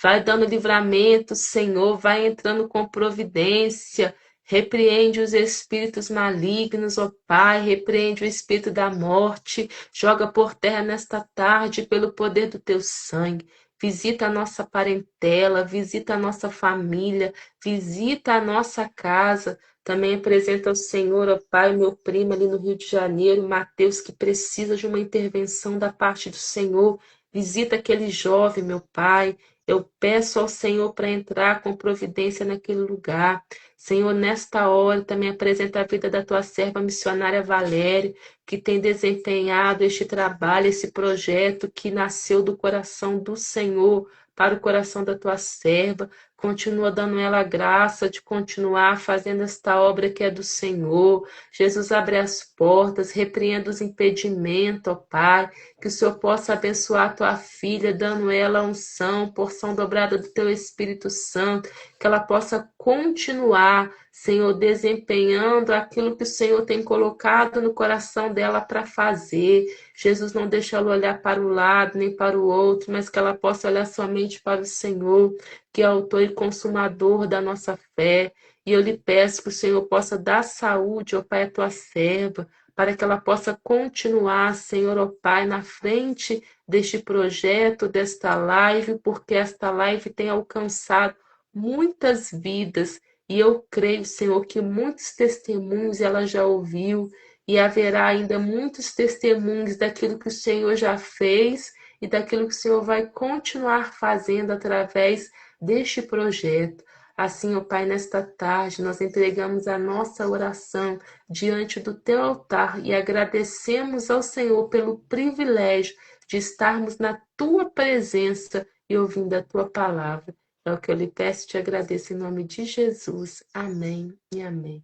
vai dando livramento, Senhor, vai entrando com providência. Repreende os espíritos malignos, ó Pai, repreende o espírito da morte, joga por terra nesta tarde pelo poder do teu sangue. Visita a nossa parentela, visita a nossa família, visita a nossa casa. Também apresenta ao Senhor, ó Pai, meu primo ali no Rio de Janeiro, Mateus, que precisa de uma intervenção da parte do Senhor. Visita aquele jovem, meu Pai. Eu peço ao Senhor para entrar com providência naquele lugar. Senhor, nesta hora também apresenta a vida da tua serva missionária Valéria, que tem desempenhado este trabalho, esse projeto que nasceu do coração do Senhor para o coração da tua serva. Continua dando ela a graça de continuar fazendo esta obra que é do Senhor. Jesus, abre as portas, repreenda os impedimentos, ó Pai, que o Senhor possa abençoar a tua filha, dando ela a unção, porção dobrada do teu Espírito Santo, que ela possa continuar, Senhor, desempenhando aquilo que o Senhor tem colocado no coração dela para fazer. Jesus, não deixa ela olhar para o lado nem para o outro, mas que ela possa olhar somente para o Senhor, que é autor e consumador da nossa fé. E eu lhe peço que o Senhor possa dar saúde, ó Pai, à tua serva, para que ela possa continuar, Senhor, ó Pai, na frente deste projeto, desta live, porque esta live tem alcançado muitas vidas. E eu creio, Senhor, que muitos testemunhos ela já ouviu, e haverá ainda muitos testemunhos daquilo que o Senhor já fez e daquilo que o Senhor vai continuar fazendo através deste projeto. Assim, ó Pai, nesta tarde nós entregamos a nossa oração diante do teu altar e agradecemos ao Senhor pelo privilégio de estarmos na tua presença e ouvindo a tua palavra. É o que eu lhe peço e te agradeço em nome de Jesus. Amém e amém.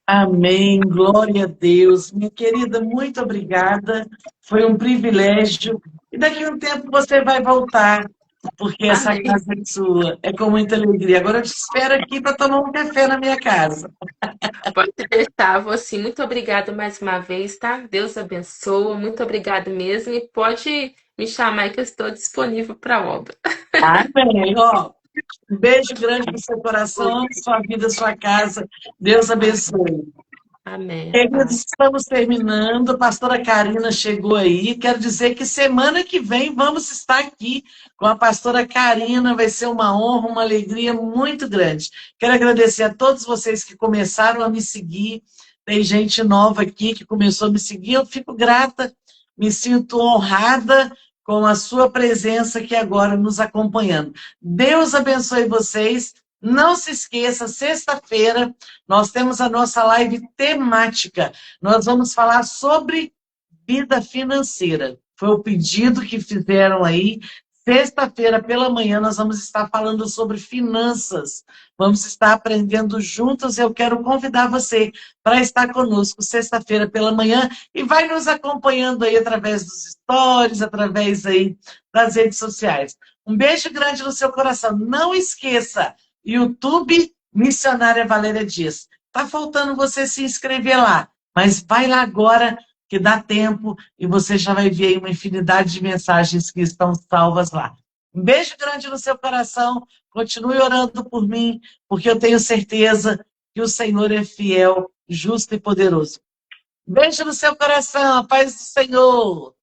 Amém, glória a Deus. Minha querida, muito obrigada. Foi um privilégio. E daqui a um tempo você vai voltar, porque essa Amém. casa é sua. É com muita alegria. Agora eu te espero aqui para tomar um café na minha casa. Pode deixar, vou sim. Muito obrigada mais uma vez, tá? Deus abençoe. Muito obrigada mesmo. E pode me chamar que eu estou disponível para a obra. Amém. Ó, Um beijo grande no seu coração, sua vida, sua casa. Deus abençoe. Amém, Queridos, Pai. estamos terminando. A pastora Karina chegou aí. Quero dizer que semana que vem vamos estar aqui com a pastora Karina. Vai ser uma honra, uma alegria muito grande. Quero agradecer a todos vocês que começaram a me seguir. Tem gente nova aqui que começou a me seguir. Eu fico grata, me sinto honrada com a sua presença aqui agora nos acompanhando. Deus abençoe vocês. Não se esqueça, sexta-feira nós temos a nossa live temática. Nós vamos falar sobre vida financeira. Foi o pedido que fizeram aí. Sexta-feira pela manhã nós vamos estar falando sobre finanças. Vamos estar aprendendo juntos. Eu quero convidar você para estar conosco sexta-feira pela manhã e vai nos acompanhando aí através dos stories, através aí das redes sociais. Um beijo grande no seu coração. Não esqueça, YouTube Missionária Valéria Dias. Tá faltando você se inscrever lá, mas vai lá agora que dá tempo e você já vai ver aí uma infinidade de mensagens que estão salvas lá. Um beijo grande no seu coração, continue orando por mim, porque eu tenho certeza que o Senhor é fiel, justo e poderoso. Beijo no seu coração, a paz do Senhor.